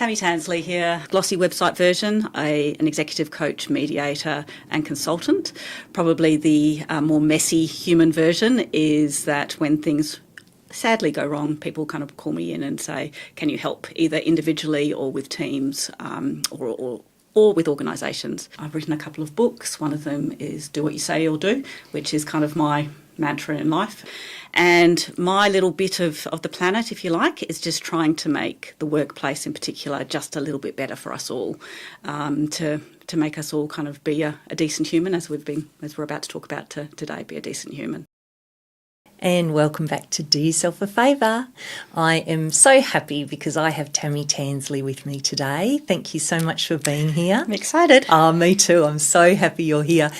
Tammy Tansley here, glossy website version, an executive coach, mediator and consultant. Probably the more messy human version is that when things sadly go wrong, people kind of call me in and say, can you help, either individually or with teams or with organisations. I've written a couple of books. One of them is Do What You Say You'll Do, which is kind of my mantra in life. And my little bit of the planet, if you like, is just trying to make the workplace in particular just a little bit better for us all, to make us all kind of be a decent human, as we're about to talk about today, be a decent human. And welcome back to Do Yourself a Favour. I am so happy because I have Tammy Tansley with me today. Thank you so much for being here. I'm excited. Oh, me too. I'm so happy you're here.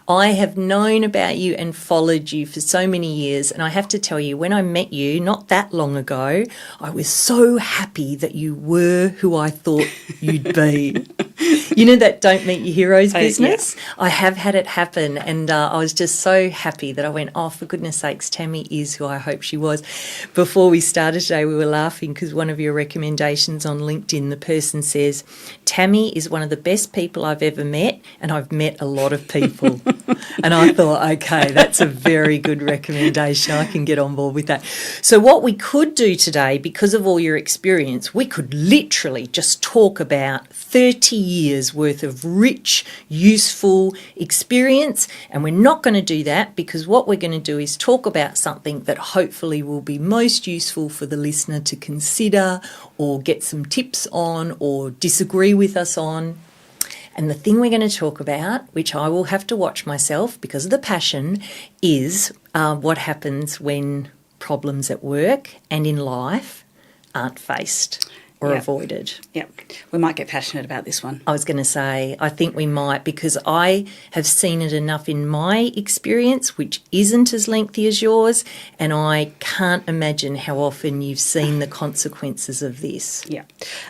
I have known about you and followed you for so many years, and I have to tell you, when I met you not that long ago, I was so happy that you were who I thought you'd be. You know that don't meet your heroes business? Yeah. I have had it happen, and I was just so happy that I went, oh, for goodness sakes, Tammy is who I hope she was. Before we started today, we were laughing because one of your recommendations on LinkedIn, the person says, Tammy is one of the best people I've ever met, and I've met a lot of people. And I thought, okay, that's a very good recommendation. I can get on board with that. So what we could do today, because of all your experience, we could literally just talk about 30 years worth of rich, useful experience. And we're not going to do that, because what we're going to do is talk about something that hopefully will be most useful for the listener to consider or get some tips on or disagree with us on. And the thing we're going to talk about, which I will have to watch myself because of the passion, is what happens when problems at work and in life aren't faced or avoided. Yeah, we might get passionate about this one. I was going to say, I think we might, because I have seen it enough in my experience, which isn't as lengthy as yours, and I can't imagine how often you've seen the consequences of this. Yeah,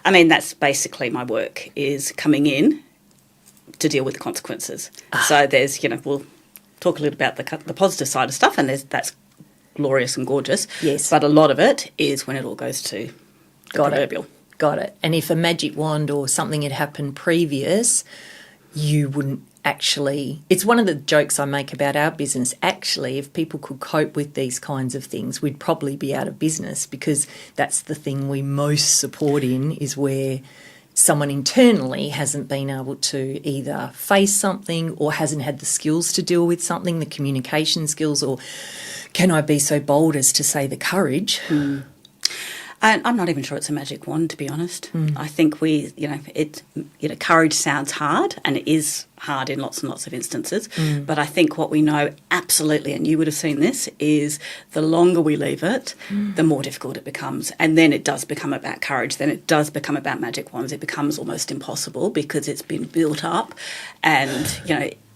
I mean, that's basically my work, is coming in to deal with the consequences. So there's, we'll talk a little about the positive side of stuff, and that's glorious and gorgeous. Yes. But a lot of it is when it all goes to the proverbial. Got it. And if a magic wand or something had happened previous, you wouldn't actually... It's one of the jokes I make about our business. Actually, if people could cope with these kinds of things, we'd probably be out of business, because that's the thing we most support in, is where someone internally hasn't been able to either face something or hasn't had the skills to deal with something, the communication skills, or can I be so bold as to say the courage? And I'm not even sure it's a magic wand, to be honest. I think courage sounds hard, and it is hard in lots and lots of instances. But I think what we know absolutely, and you would have seen this, is the longer we leave it, the more difficult it becomes. And then it does become about courage. Then it does become about magic wands. It becomes almost impossible, because it's been built up and,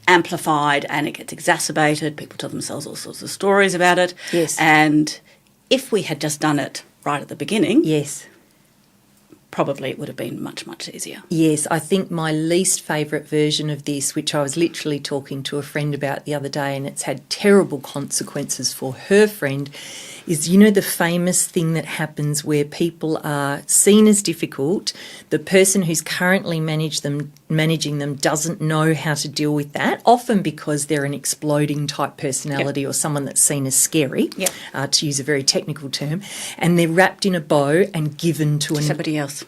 amplified, and it gets exacerbated. People tell themselves all sorts of stories about it. Yes. And if we had just done it right at the beginning, yes, probably it would have been much, much easier. Yes, I think my least favourite version of this, which I was literally talking to a friend about the other day, and it's had terrible consequences for her friend, is, the famous thing that happens where people are seen as difficult. The person who's currently managing them doesn't know how to deal with that, often because they're an exploding type personality, or someone that's seen as scary, to use a very technical term, and they're wrapped in a bow and given to somebody else.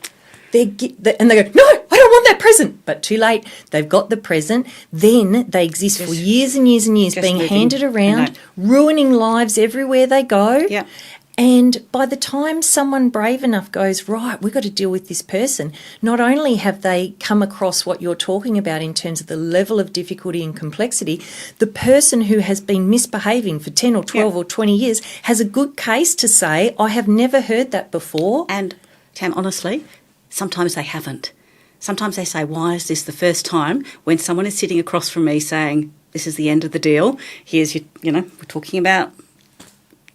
And they go, no, I don't want that present. But too late, they've got the present. Then they exist for years and years and years, being handed around, ruining lives everywhere they go. Yeah. And by the time someone brave enough goes, right, we've got to deal with this person, not only have they come across what you're talking about in terms of the level of difficulty and complexity, the person who has been misbehaving for 10 or 12 or 20 years has a good case to say, I have never heard that before. And, Tam, honestly, sometimes they haven't. Sometimes they say, why is this the first time, when someone is sitting across from me saying, this is the end of the deal, here's we're talking about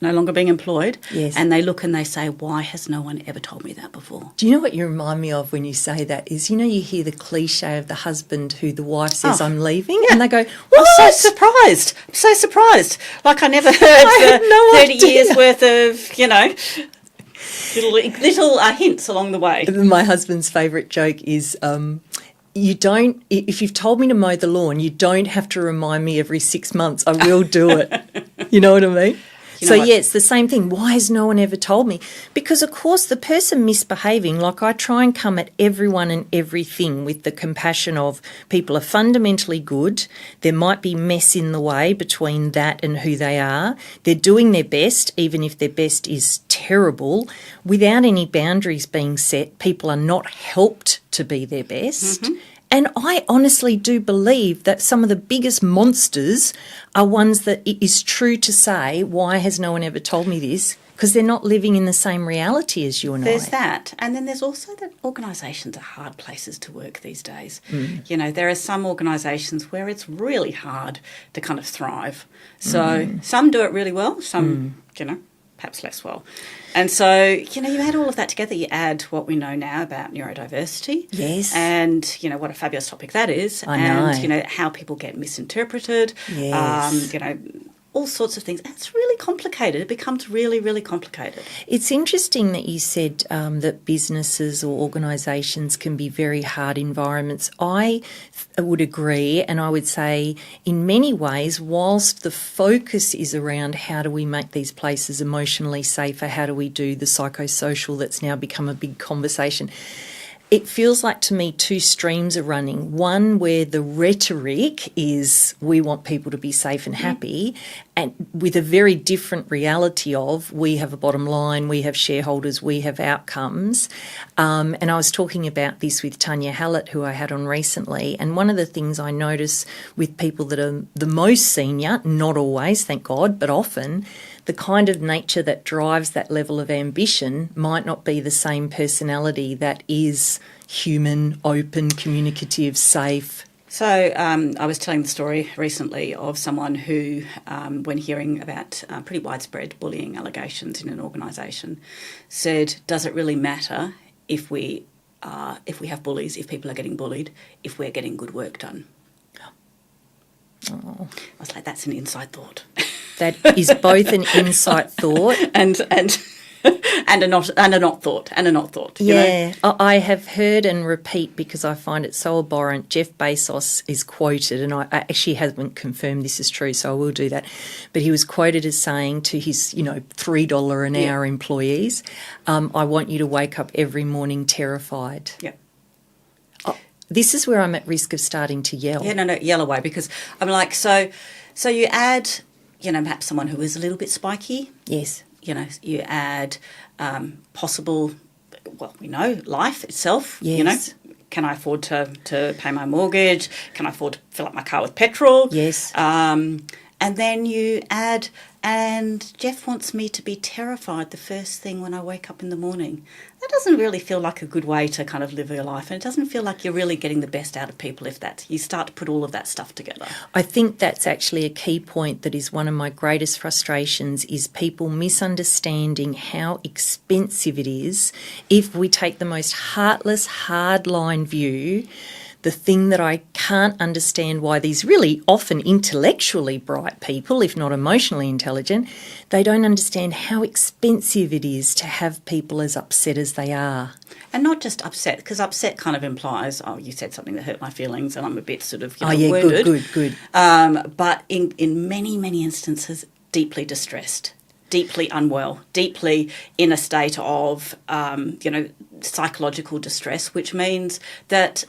no longer being employed. Yes. And they look and they say, why has no one ever told me that before? Do you know what you remind me of when you say that is, you hear the cliche of the husband who the wife says, I'm leaving, and they go, what? I'm so surprised. Like I never heard 30 years worth of, little hints along the way. My husband's favourite joke is, if you've told me to mow the lawn, you don't have to remind me every 6 months. I will do it. You know what I mean? It's the same thing. Why has no one ever told me? Because, of course, the person misbehaving, like I try and come at everyone and everything with the compassion of people are fundamentally good. There might be mess in the way between that and who they are. They're doing their best, even if their best is terrible. Without any boundaries being set, people are not helped to be their best. Mm-hmm. And I honestly do believe that some of the biggest monsters are ones that it is true to say, why has no one ever told me this? Because they're not living in the same reality as you and I. There's that. And then there's also that organisations are hard places to work these days. Mm. There are some organisations where it's really hard to kind of thrive. So some do it really well, some, perhaps less well. And so, you add all of that together, you add what we know now about neurodiversity. Yes. And, what a fabulous topic that is. I know. And, how people get misinterpreted. Yes. All sorts of things. It's really complicated. It becomes really, really complicated. It's interesting that you said that businesses or organisations can be very hard environments. I would agree, and I would say in many ways, whilst the focus is around how do we make these places emotionally safer, how do we do the psychosocial that's now become a big conversation, it feels like to me two streams are running. One where the rhetoric is we want people to be safe and happy, and with a very different reality of we have a bottom line, we have shareholders, we have outcomes. And I was talking about this with Tanya Hallett, who I had on recently, and one of the things I notice with people that are the most senior, not always, thank God, but often, the kind of nature that drives that level of ambition might not be the same personality that is human, open, communicative, safe. So I was telling the story recently of someone who, when hearing about pretty widespread bullying allegations in an organisation, said, does it really matter if we have bullies, if people are getting bullied, if we're getting good work done? Oh. I was like, that's an inside thought. That is both an insight thought and a not thought. Yeah, I have heard and repeat because I find it so abhorrent. Jeff Bezos is quoted, and I actually haven't confirmed this is true, so I will do that. But he was quoted as saying to his, $3 an hour employees, "I want you to wake up every morning terrified." Yeah. This is where I'm at risk of starting to yell. Yeah, no, yell away, because I'm like, so you add, perhaps someone who is a little bit spiky. Yes. You add possible, life itself. Yes. Can I afford to pay my mortgage? Can I afford to fill up my car with petrol? Yes. And then you add, and Jeff wants me to be terrified the first thing when I wake up in the morning. That doesn't really feel like a good way to kind of live your life, and it doesn't feel like you're really getting the best out of people if you start to put all of that stuff together. I think that's actually a key point that is one of my greatest frustrations, is people misunderstanding how expensive it is if we take the most heartless, hardline view. The thing that I can't understand why these really often intellectually bright people, if not emotionally intelligent, they don't understand how expensive it is to have people as upset as they are. And not just upset, because upset kind of implies, you said something that hurt my feelings and I'm a bit sort of, wounded. Good. But in many, many instances, deeply distressed, deeply unwell, deeply in a state of, psychological distress, which means that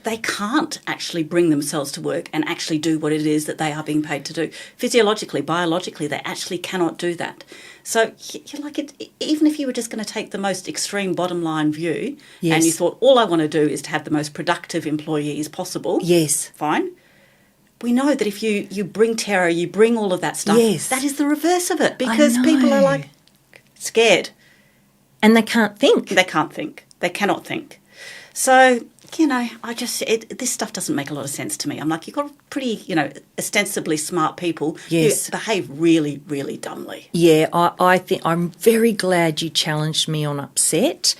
they can't actually bring themselves to work and actually do what it is that they are being paid to do. Physiologically, biologically, they actually cannot do that. So you're like, even if you were just going to take the most extreme bottom line view, yes, and you thought, all I want to do is to have the most productive employees possible, yes, fine. We know that if you bring terror, you bring all of that stuff, yes, that is the reverse of it, because people are like scared. And they can't think. They can't think. They cannot think. So, this stuff doesn't make a lot of sense to me. I'm like, you've got pretty, ostensibly smart people, yes, who behave really, really dumbly. Yeah, I think I'm very glad you challenged me on upset,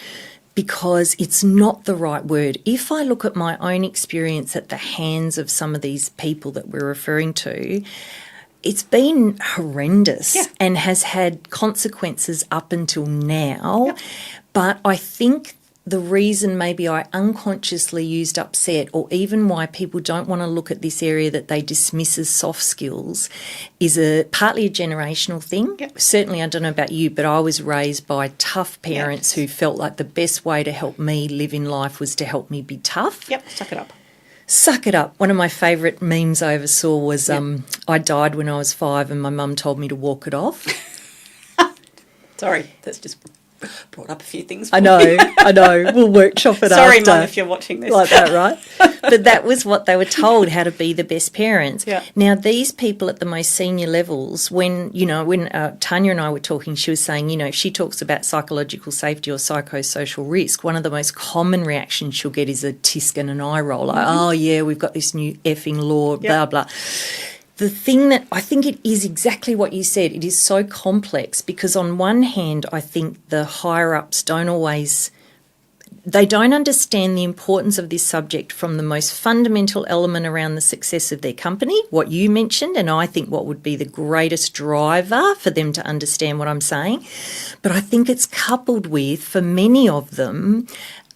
because it's not the right word. If I look at my own experience at the hands of some of these people that we're referring to, it's been horrendous Yeah. and has had consequences up until now. Yep. But I think the reason maybe I unconsciously used upset, or even why people don't want to look at this area that they dismiss as soft skills, is partly a generational thing. Yep. Certainly, I don't know about you, but I was raised by tough parents who felt like the best way to help me live in life was to help me be tough. Yep, suck it up. Suck it up. One of my favourite memes I ever saw was I died when I was 5 and my mum told me to walk it off. Sorry, that's just brought up a few things. I know. We'll workshop it Sorry, after. Mum, if you're watching this. Like that, right? But that was what they were told, how to be the best parents. Yeah. Now, these people at the most senior levels, when Tanya and I were talking, she was saying, if she talks about psychological safety or psychosocial risk, one of the most common reactions she'll get is a tisk and an eye roll, like, oh, yeah, we've got this new effing law, blah, blah. The thing that I think it is exactly what you said, it is so complex because on one hand, I think the higher-ups don't understand the importance of this subject from the most fundamental element around the success of their company, what you mentioned, and I think what would be the greatest driver for them to understand what I'm saying. But I think it's coupled with, for many of them,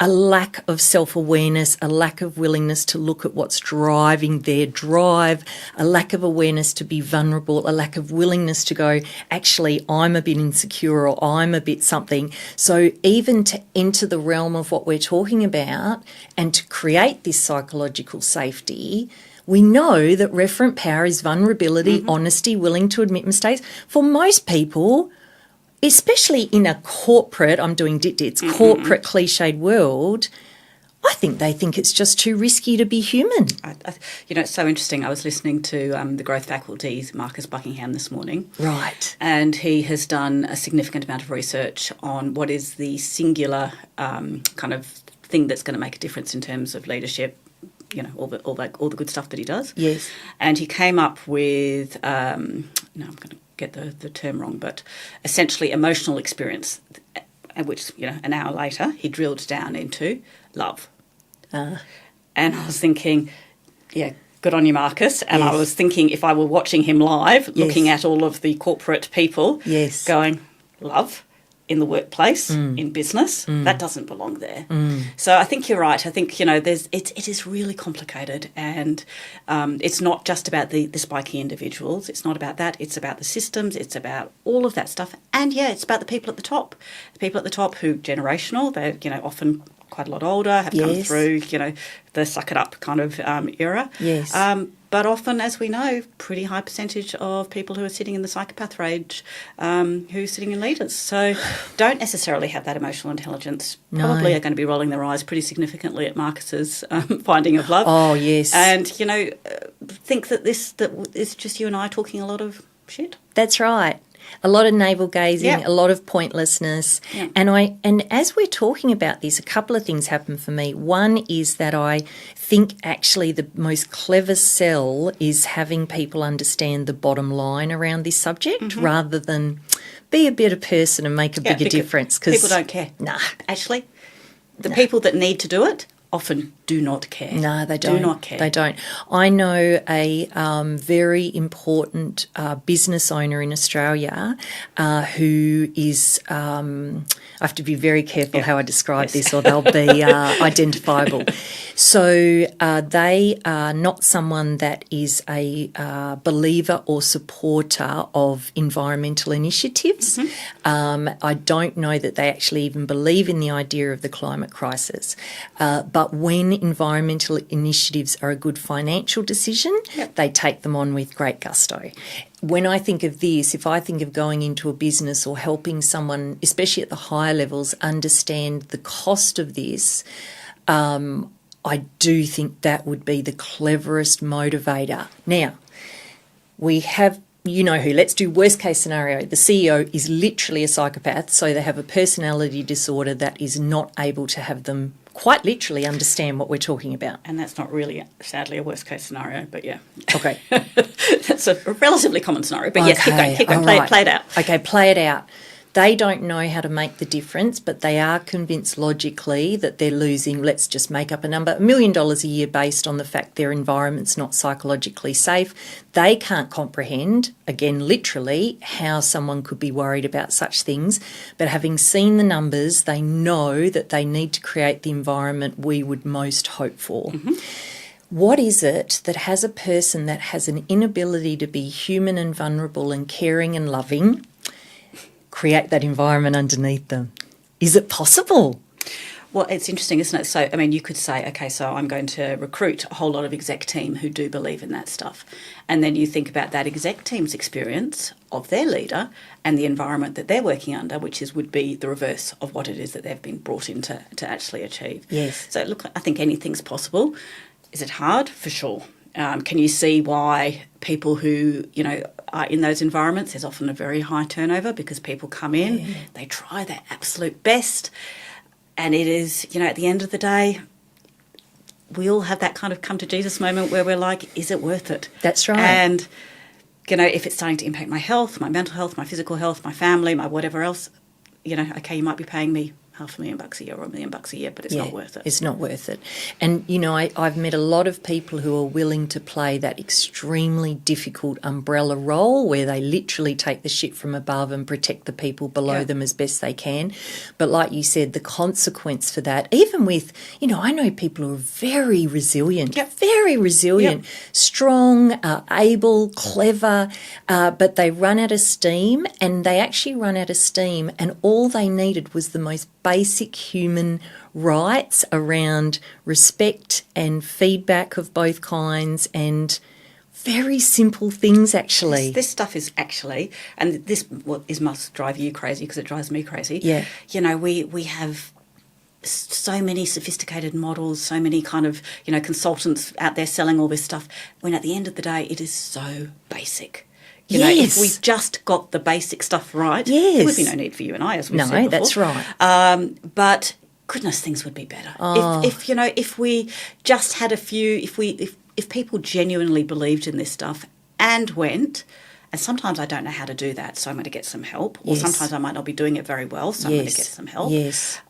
a lack of self-awareness, a lack of willingness to look at what's driving their drive, a lack of awareness to be vulnerable, a lack of willingness to go, actually, I'm a bit insecure or I'm a bit something. So even to enter the realm of what we're talking about and to create this psychological safety, we know that referent power is vulnerability, honesty, willing to admit mistakes. For most people, especially in a corporate, I'm doing dit-dits, corporate cliched world, I think they think it's just too risky to be human. It's so interesting. I was listening to the growth faculty's Marcus Buckingham this morning. Right. And he has done a significant amount of research on what is the singular kind of thing that's going to make a difference in terms of leadership, all the good stuff that he does. Yes. And he came up with, I'm going to get the term wrong, but essentially emotional experience, which, an hour later he drilled down into love. And I was thinking, good on you, Marcus. And I was thinking if I were watching him live, looking at all of the corporate people going, love in the workplace, in business, that doesn't belong there. So I think you're right. I think, it is really complicated, and it's not just about the spiky individuals. It's not about that. It's about the systems. It's about all of that stuff. And, it's about the people at the top. The people at the top who generational, they're, often quite a lot older, have come through, the suck it up kind of era. Yes. But often, as we know, pretty high percentage of people who are sitting in the psychopath range who are sitting in leaders. So don't necessarily have that emotional intelligence. No. Probably are going to be rolling their eyes pretty significantly at Marcus's finding of love. Oh, yes. And, think that it's just you and I talking a lot of shit. That's right. A lot of navel gazing, a lot of pointlessness. Yeah. And as we're talking about this, a couple of things happen for me. One is that I think actually the most clever sell is having people understand the bottom line around this subject rather than be a better person and make a bigger difference. Cause people don't care. Nah. Actually, the people that need to do it often do not care. No, they don't. Do not care. They don't. I know a very important business owner in Australia who is, I have to be very careful how I describe this or they'll be identifiable. So they are not someone that is a believer or supporter of environmental initiatives. I don't know that they actually even believe in the idea of the climate crisis. But when environmental initiatives are a good financial decision, they take them on with great gusto. When I think of this, if I think of going into a business or helping someone, especially at the higher levels, understand the cost of this, I do think that would be the cleverest motivator. Now, we have, you know who, let's do worst case scenario. The CEO is literally a psychopath, so they have a personality disorder that is not able to have them quite literally understand what we're talking about. And that's not really, sadly, a worst case scenario, but yeah. Okay. That's a relatively common scenario, but yes, keep going, play it out. Okay, play it out. They don't know how to make the difference, but they are convinced logically that they're losing, let's just make up a number, $1 million a year based on the fact their environment's not psychologically safe. They can't comprehend, again, literally, how someone could be worried about such things. But having seen the numbers, they know that they need to create the environment we would most hope for. Mm-hmm. What is it that has a person that has an inability to be human and vulnerable and caring and loving create that environment underneath them? Is it possible? Well, it's interesting, isn't it? So, I mean, you could say, okay, so I'm going to recruit a whole lot of exec team who do believe in that stuff. And then you think about that exec team's experience of their leader and the environment that they're working under, which would be the reverse of what it is that they've been brought in to actually achieve. Yes. So, look, I think anything's possible. Is it hard? For sure. Can you see why people who, are in those environments, there's often a very high turnover because people come in, they try their absolute best, and it is, at the end of the day, we all have that kind of come to Jesus moment where we're like, is it worth it? That's right. And, if it's starting to impact my health, my mental health, my physical health, my family, my whatever else, okay, you might be paying me $500,000 a year or $1 million a year, but it's not worth it. It's not worth it. And, I've met a lot of people who are willing to play that extremely difficult umbrella role where they literally take the shit from above and protect the people below them as best they can. But like you said, the consequence for that, even with, I know people who are very resilient, strong, able, clever, but they run out of steam, and they actually run out of steam, and all they needed was the most basic human rights around respect and feedback of both kinds, and very simple things, actually. This stuff is actually, and this must drive you crazy because it drives me crazy. Yeah. We have so many sophisticated models, so many kind of, consultants out there selling all this stuff, when at the end of the day it is so basic. If we just got the basic stuff right, there would be no need for you and I, as we said before. No, that's right. But goodness, things would be better. If we just had a few, if people genuinely believed in this stuff and went, and sometimes I don't know how to do that, so I'm going to get some help, or sometimes I might not be doing it very well, so I'm going to get some help. Yes.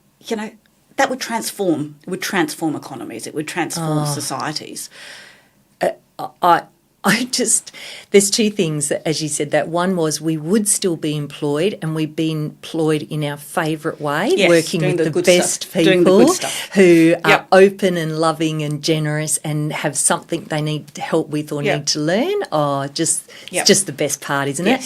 That would transform. It would transform economies. It would transform societies. There's two things, that, as you said, that one was we would still be employed, and we've been employed in our favourite way, working with the best people who are open and loving and generous and have something they need help with or need to learn. It's just the best part, isn't it?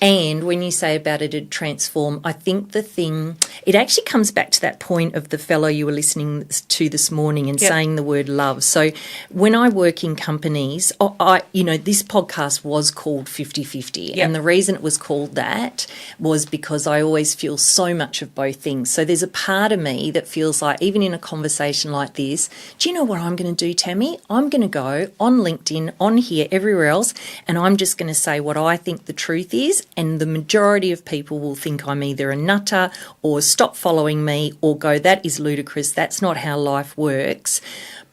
And when you say about it transform, I think it actually comes back to that point of the fellow you were listening to this morning and saying the word love. So when I work in companies, this podcast was called 50-50. And the reason it was called that was because I always feel so much of both things. So there's a part of me that feels like, even in a conversation like this, do you know what I'm going to do, Tammy? I'm going to go on LinkedIn, on here, everywhere else, and I'm just going to say what I think the truth is. And the majority of people will think I'm either a nutter or stop following me or go, that is ludicrous, that's not how life works.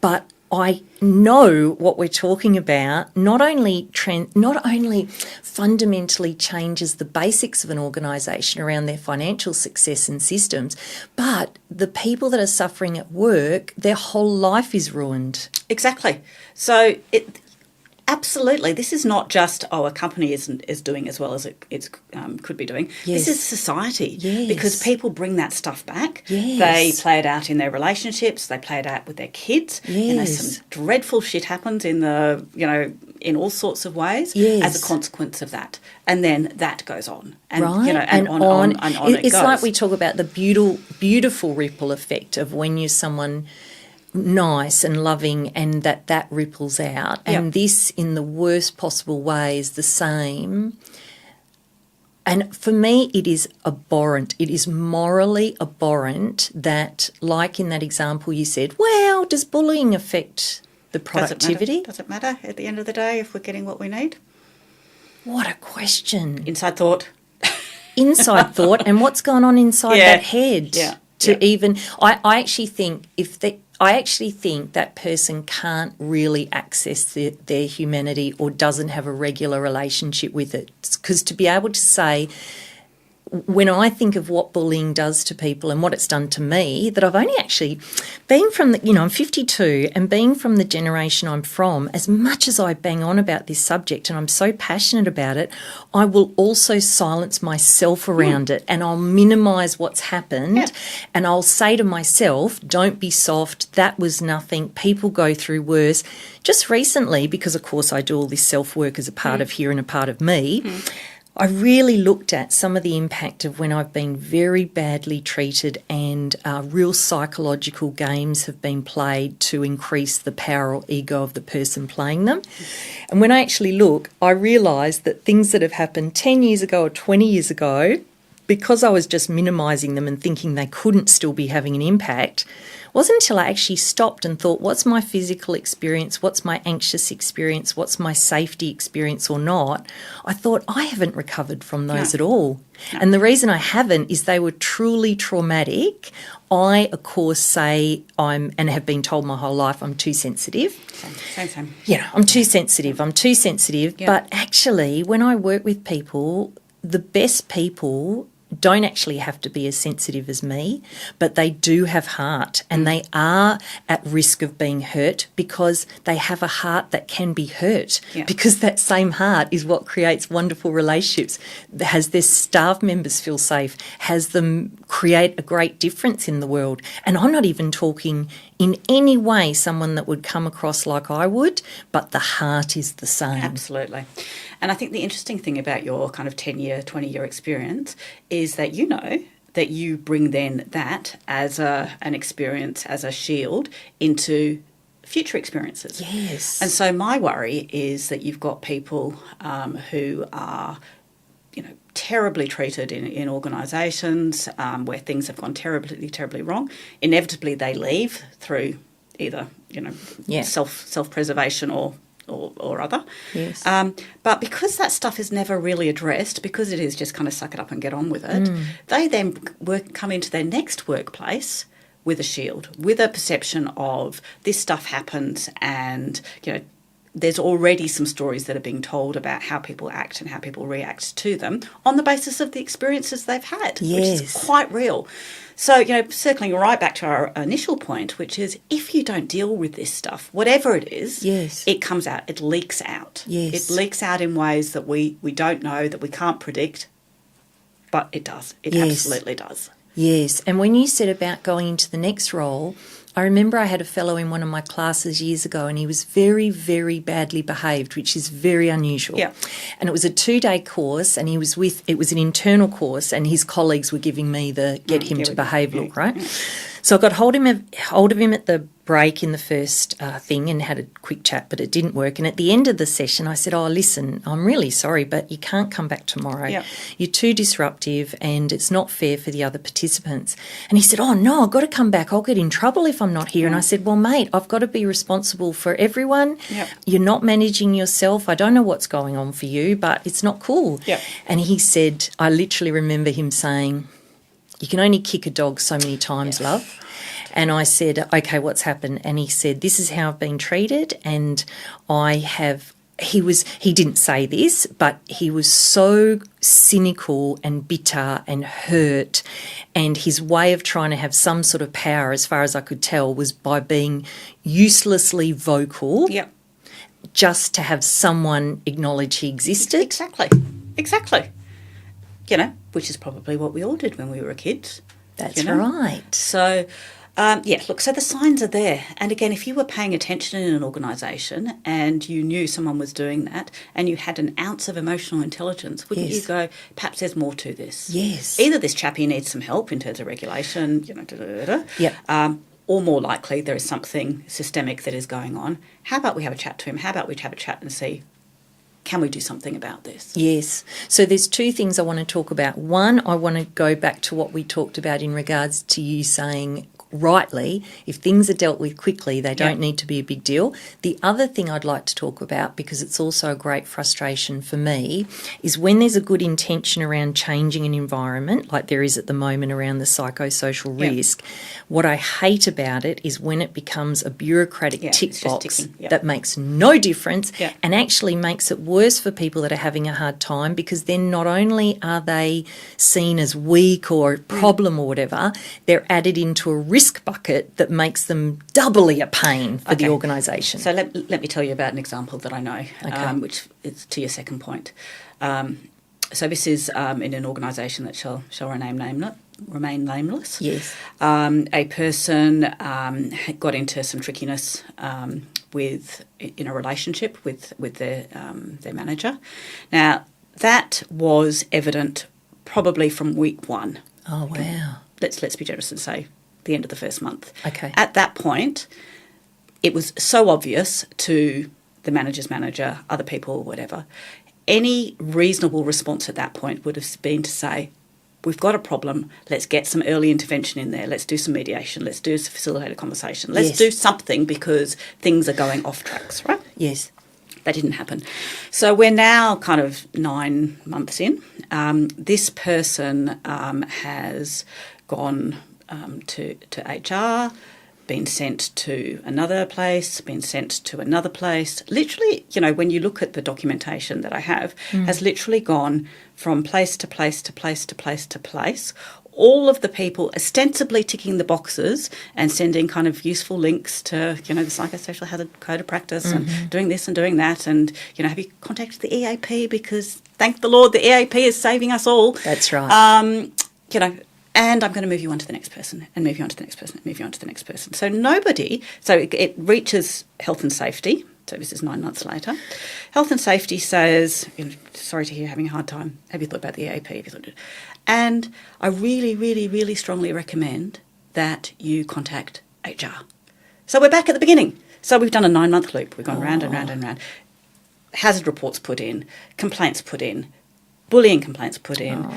But I know what we're talking about not only fundamentally changes the basics of an organisation around their financial success and systems, but the people that are suffering at work, their whole life is ruined. Exactly. So absolutely. This is not just, a company is doing as well as it could be doing. Yes. This is society. Yes. Because people bring that stuff back. Yes. They play it out in their relationships. They play it out with their kids. Yes. Some dreadful shit happens in in all sorts of ways as a consequence of that. And then that goes on. And, and on it goes. It's like we talk about the beautiful ripple effect of when you're someone nice and loving, and that ripples out. And this, in the worst possible way, is the same. And for me, it is abhorrent. It is morally abhorrent that, like in that example you said, well, does bullying affect the productivity? Does it matter at the end of the day if we're getting what we need? What a question. Inside thought. Inside thought, and what's going on inside that head. I actually think that person can't really access their humanity or doesn't have a regular relationship with it. Because to be able to say, when I think of what bullying does to people and what it's done to me, that I've only actually, being from the, I'm 52, and being from the generation I'm from, as much as I bang on about this subject and I'm so passionate about it, I will also silence myself around it, and I'll minimise what's happened, and I'll say to myself, don't be soft, that was nothing, people go through worse. Just recently, because of course I do all this self-work as a part of here and a part of me, I really looked at some of the impact of when I've been very badly treated, and real psychological games have been played to increase the power or ego of the person playing them. And when I actually look, I realised that things that have happened 10 years ago or 20 years ago, because I was just minimising them and thinking they couldn't still be having an impact, wasn't until I actually stopped and thought, what's my physical experience, what's my anxious experience, what's my safety experience or not, I thought I haven't recovered from those at all. No. And the reason I haven't is they were truly traumatic. I, of course, say and have been told my whole life, I'm too sensitive. Same. I'm too sensitive. Yeah. But actually, when I work with people, the best people don't actually have to be as sensitive as me, but they do have heart, and they are at risk of being hurt because they have a heart that can be hurt, because that same heart is what creates wonderful relationships, has their staff members feel safe, has them create a great difference in the world. And I'm not even talking in any way someone that would come across like I would, but the heart is the same. Absolutely. And I think the interesting thing about your kind of 10-year, 20-year experience is that that you bring then that as an experience, as a shield into future experiences. Yes. And so my worry is that you've got people who are, terribly treated in organisations where things have gone terribly wrong. Inevitably, they leave through either, self-preservation or other. Yes. But because that stuff is never really addressed, because it is just kind of suck it up and get on with it, they then come into their next workplace with a shield, with a perception of this stuff happens, and, there's already some stories that are being told about how people act and how people react to them on the basis of the experiences they've had, which is quite real. So, circling right back to our initial point, which is if you don't deal with this stuff, whatever it is, it comes out, it leaks out. Yes. It leaks out in ways that we don't know, that we can't predict, but it does. It absolutely does. Yes, and when you said about going into the next role, I remember I had a fellow in one of my classes years ago, and he was very, very badly behaved, which is very unusual. Yeah. And it was a 2-day course, and it was an internal course, and his colleagues were giving me the get him to behave look, right? Yeah. So I got hold of him at the break in the first thing and had a quick chat, but it didn't work. And at the end of the session, I said, listen, I'm really sorry, but you can't come back tomorrow. Yeah. You're too disruptive and it's not fair for the other participants. And he said, no, I've got to come back. I'll get in trouble if I'm not here. And I said, well, mate, I've got to be responsible for everyone. Yep. You're not managing yourself. I don't know what's going on for you, but it's not cool. Yep. And he said, I literally remember him saying, you can only kick a dog so many times, love. And I said, okay, what's happened? And he said, this is how I've been treated, and he didn't say this, but he was so cynical and bitter and hurt, and his way of trying to have some sort of power, as far as I could tell, was by being uselessly vocal, just to have someone acknowledge he existed. Exactly. Which is probably what we all did when we were kids. That's right. So, so the signs are there. And again, if you were paying attention in an organisation and you knew someone was doing that and you had an ounce of emotional intelligence, wouldn't you go, perhaps there's more to this? Yes. Either this chappie needs some help in terms of regulation, or more likely there is something systemic that is going on. How about we have a chat to him? How about we have a chat and see, can we do something about this? Yes. So there's 2 things I want to talk about. One, I want to go back to what we talked about in regards to you saying rightly, if things are dealt with quickly, they don't need to be a big deal. The other thing I'd like to talk about, because it's also a great frustration for me, is when there's a good intention around changing an environment, like there is at the moment around the psychosocial risk, what I hate about it is when it becomes a bureaucratic tick box that makes no difference and actually makes it worse for people that are having a hard time, because then not only are they seen as weak or a problem or whatever, they're added into a risk bucket that makes them doubly a pain for the organisation. So let me tell you about an example that I know, which is to your second point. So this is in an organisation that shall remain nameless. Yes. A person got into some trickiness in a relationship with their manager. Now, that was evident probably from week one. Oh, wow. Let's be generous and say the end of the first month. Okay. At that point, it was so obvious to the manager's manager, other people, whatever. Any reasonable response at that point would have been to say, we've got a problem, let's get some early intervention in there, let's do some mediation, let's do a facilitated conversation, let's do something because things are going off tracks, right? Yes. That didn't happen. So we're now kind of 9 months in. This person has gone to HR, been sent to another place, been sent to another place. Literally, when you look at the documentation that I have, has literally gone from place to place to place to place to place. All of the people ostensibly ticking the boxes and sending kind of useful links to, the Psychosocial Hazard Code of Practice and doing this and doing that. And, have you contacted the EAP? Because thank the Lord, the EAP is saving us all. That's right. And I'm going to move you on to the next person and move you on to the next person and move you on to the next person. So it reaches health and safety. So this is 9 months later. Health and safety says, sorry to hear you're having a hard time. Have you thought about the EAP? And I really, really, really strongly recommend that you contact HR. So we're back at the beginning. So we've done a 9-month loop. We've gone round and round and round. Hazard reports put in, complaints put in, bullying complaints put in,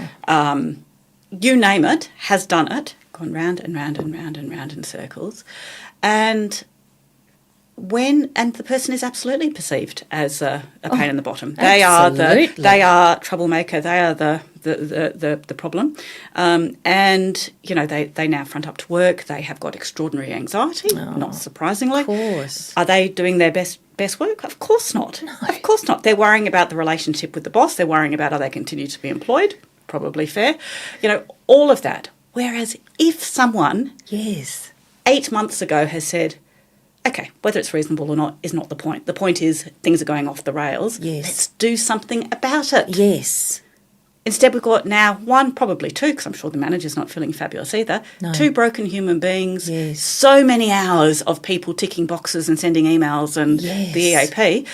you name it, has done it, gone round and round and round and round in circles. And the person is absolutely perceived as a pain in the bottom. They are troublemaker. They are the problem. They now front up to work. They have got extraordinary anxiety, not surprisingly. Of course. Are they doing their best work? Of course not. No. Of course not. They're worrying about the relationship with the boss. They're worrying about, are they continue to be employed? Probably fair. All of that. Whereas if someone 8 months ago has said, okay, whether it's reasonable or not is not the point. The point is things are going off the rails. Yes. Let's do something about it. Yes. Instead, we've got now one, probably two, because I'm sure the manager's not feeling fabulous either. No. 2 broken human beings. Yes. So many hours of people ticking boxes and sending emails and the EAP.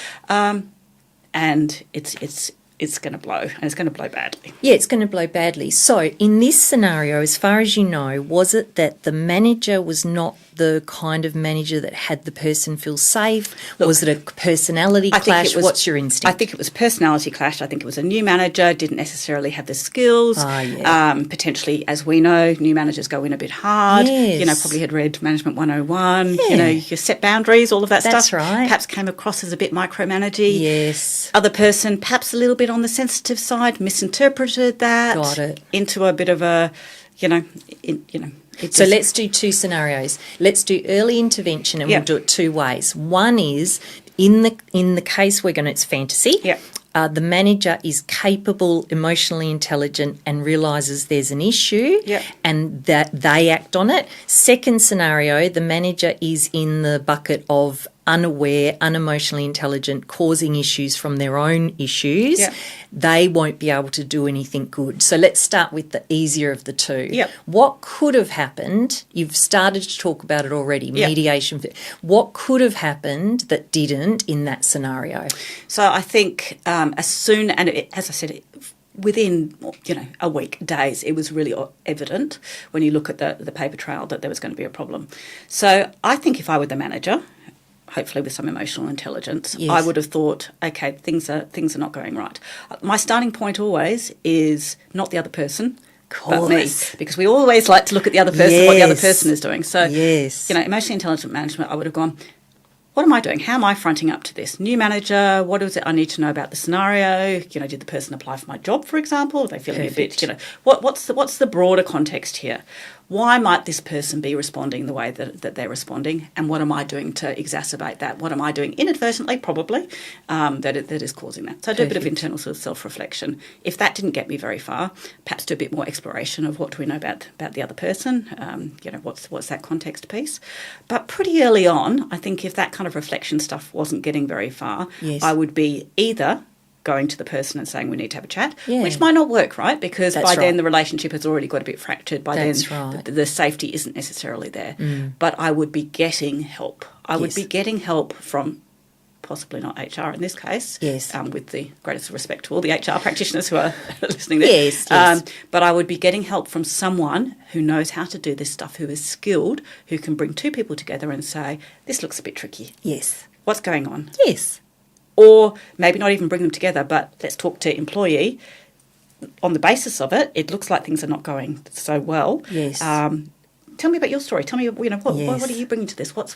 And it's going to blow, and it's going to blow badly. Yeah, it's going to blow badly. So in this scenario, as far as you know, was it that the manager was not the kind of manager that had the person feel safe? Look, was it a personality clash? What's your instinct? I think it was personality clash. I think it was a new manager, didn't necessarily have the skills. Potentially, as we know, new managers go in a bit hard. Yes. Probably had read Management 101, your set boundaries, all of that stuff. That's right. Perhaps came across as a bit micromanagey. Yes. Other person, perhaps a little bit on the sensitive side, misinterpreted that. Got it. Into a bit of a, So let's do 2 scenarios. Let's do early intervention, and we'll do it 2 ways. One is in the case it's fantasy. Yeah. The manager is capable, emotionally intelligent, and realises there's an issue, and that they act on it. Second scenario, the manager is in the bucket of unaware, unemotionally intelligent, causing issues from their own issues. Yeah. They won't be able to do anything good. So let's start with the easier of the 2. Yep. What could have happened? You've started to talk about it already, mediation. What could have happened that didn't in that scenario? So I think as soon, as I said, within a week, days, it was really evident when you look at the paper trail that there was going to be a problem. So I think if I were the manager, hopefully with some emotional intelligence, I would have thought, okay, things are not going right. My starting point always is not the other person, but me, because we always like to look at the other person, Yes. what the other person is doing. So, Yes. emotionally intelligent management, I would have gone, what am I doing? How am I fronting up to this? New manager, what is it I need to know about the scenario? Did the person apply for my job, for example? Are they feeling Perfect. a bit, what's the broader context here? Why might this person be responding the way that they're responding? And what am I doing to exacerbate that? What am I doing inadvertently, probably, that is causing that? So I do a bit of internal sort of self-reflection. If that didn't get me very far, perhaps do a bit more exploration of what do we know about the other person, what's that context piece. But pretty early on, I think if that kind of reflection stuff wasn't getting very far, Yes. I would be either going to the person and saying we need to have a chat, Yeah. which might not work, right? Because That's by right. then the relationship has already got a bit fractured. By That's then right. the safety isn't necessarily there. But I would be getting help. I would Yes. be getting help from possibly not HR in this case, Yes. with the greatest respect to all the HR practitioners who are listening there. Yes, yes. But I would be getting help from someone who knows how to do this stuff, who is skilled, who can bring two people together and say, this looks a bit tricky. Yes. What's going on? Yes. Or maybe not even bring them together, but let's talk to employee. On the basis of it, it looks like things are not going so well. Yes. Tell me about your story. Tell me, what Yes. are you bringing to this? What's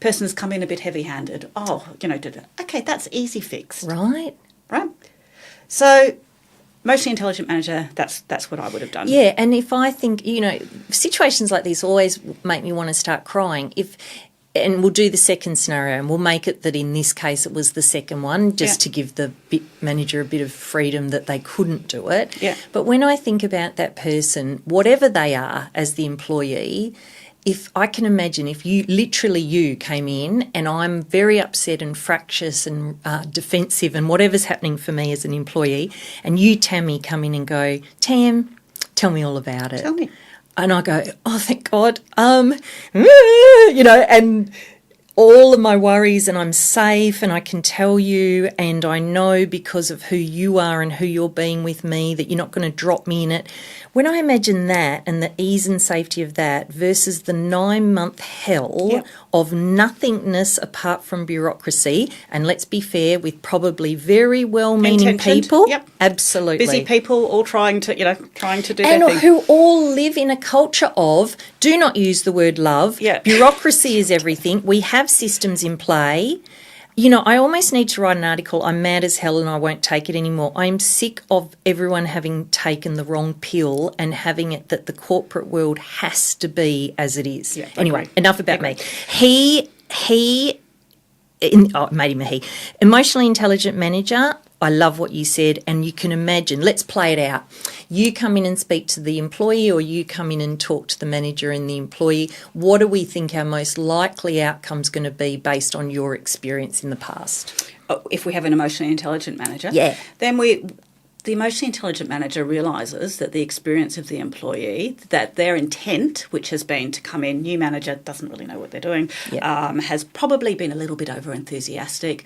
person's come in a bit heavy-handed. Okay, that's easy fix, Right. right? So, emotionally intelligent manager, that's what I would have done. Yeah, and if I think, situations like this always make me want to start crying. And we'll do the second scenario, and we'll make it that in this case it was the second one, just to give the manager a bit of freedom that they couldn't do it. Yeah. But when I think about that person, whatever they are as the employee, if I can imagine if you came in and I'm very upset and fractious and defensive and whatever's happening for me as an employee, and you, Tammy, come in and go, Tam, tell me all about it. Tell me. And I go, oh, thank God, and all of my worries, and I'm safe and I can tell you, and I know because of who you are and who you're being with me that you're not going to drop me in it. When I imagine that and the ease and safety of that versus the 9-month hell of nothingness apart from bureaucracy, and let's be fair, with probably very well-meaning Intentioned. people, Yep. absolutely. Busy people all trying to do and their thing. who all live in a culture of do not use the word love. Yeah. Bureaucracy is everything. We have systems in play. I almost need to write an article. I'm mad as hell and I won't take it anymore. I'm sick of everyone having taken the wrong pill and having it that the corporate world has to be as it is. Yeah, anyway, agree. enough about me. Made him a he. Emotionally intelligent manager. I love what you said, and you can imagine, let's play it out. You come in and speak to the employee, or you come in and talk to the manager and the employee. What do we think our most likely outcome's going to be based on your experience in the past? If we have an emotionally intelligent manager, then the emotionally intelligent manager realises that the experience of the employee, that their intent, which has been to come in, new manager doesn't really know what they're doing, has probably been a little bit over-enthusiastic,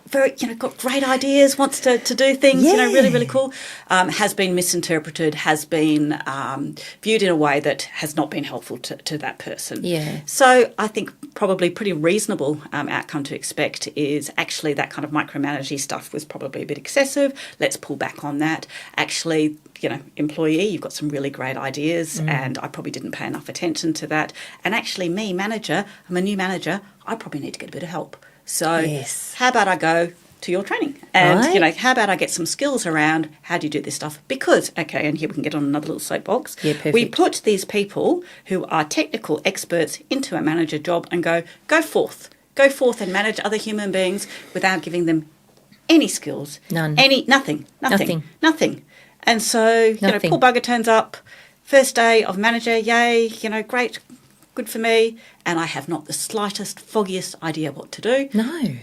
very, got great ideas, wants to do things, really, really cool, has been misinterpreted, has been viewed in a way that has not been helpful to that person. Yeah. So I think probably pretty reasonable outcome to expect is actually that kind of micromanaging stuff was probably a bit excessive. Let's pull back on that. Actually, employee, you've got some really great ideas and I probably didn't pay enough attention to that. And actually me, manager, I'm a new manager, I probably need to get a bit of help. So how about I go to your training and, how about I get some skills around how do you do this stuff? Because, and here we can get on another little soapbox. Yeah, perfect. We put these people who are technical experts into a manager job and go forth and manage other human beings without giving them any skills. None. Nothing. And so, Nothing. poor bugger turns up, first day of manager, yay, great, good for me, and I have not the slightest, foggiest idea what to do. No.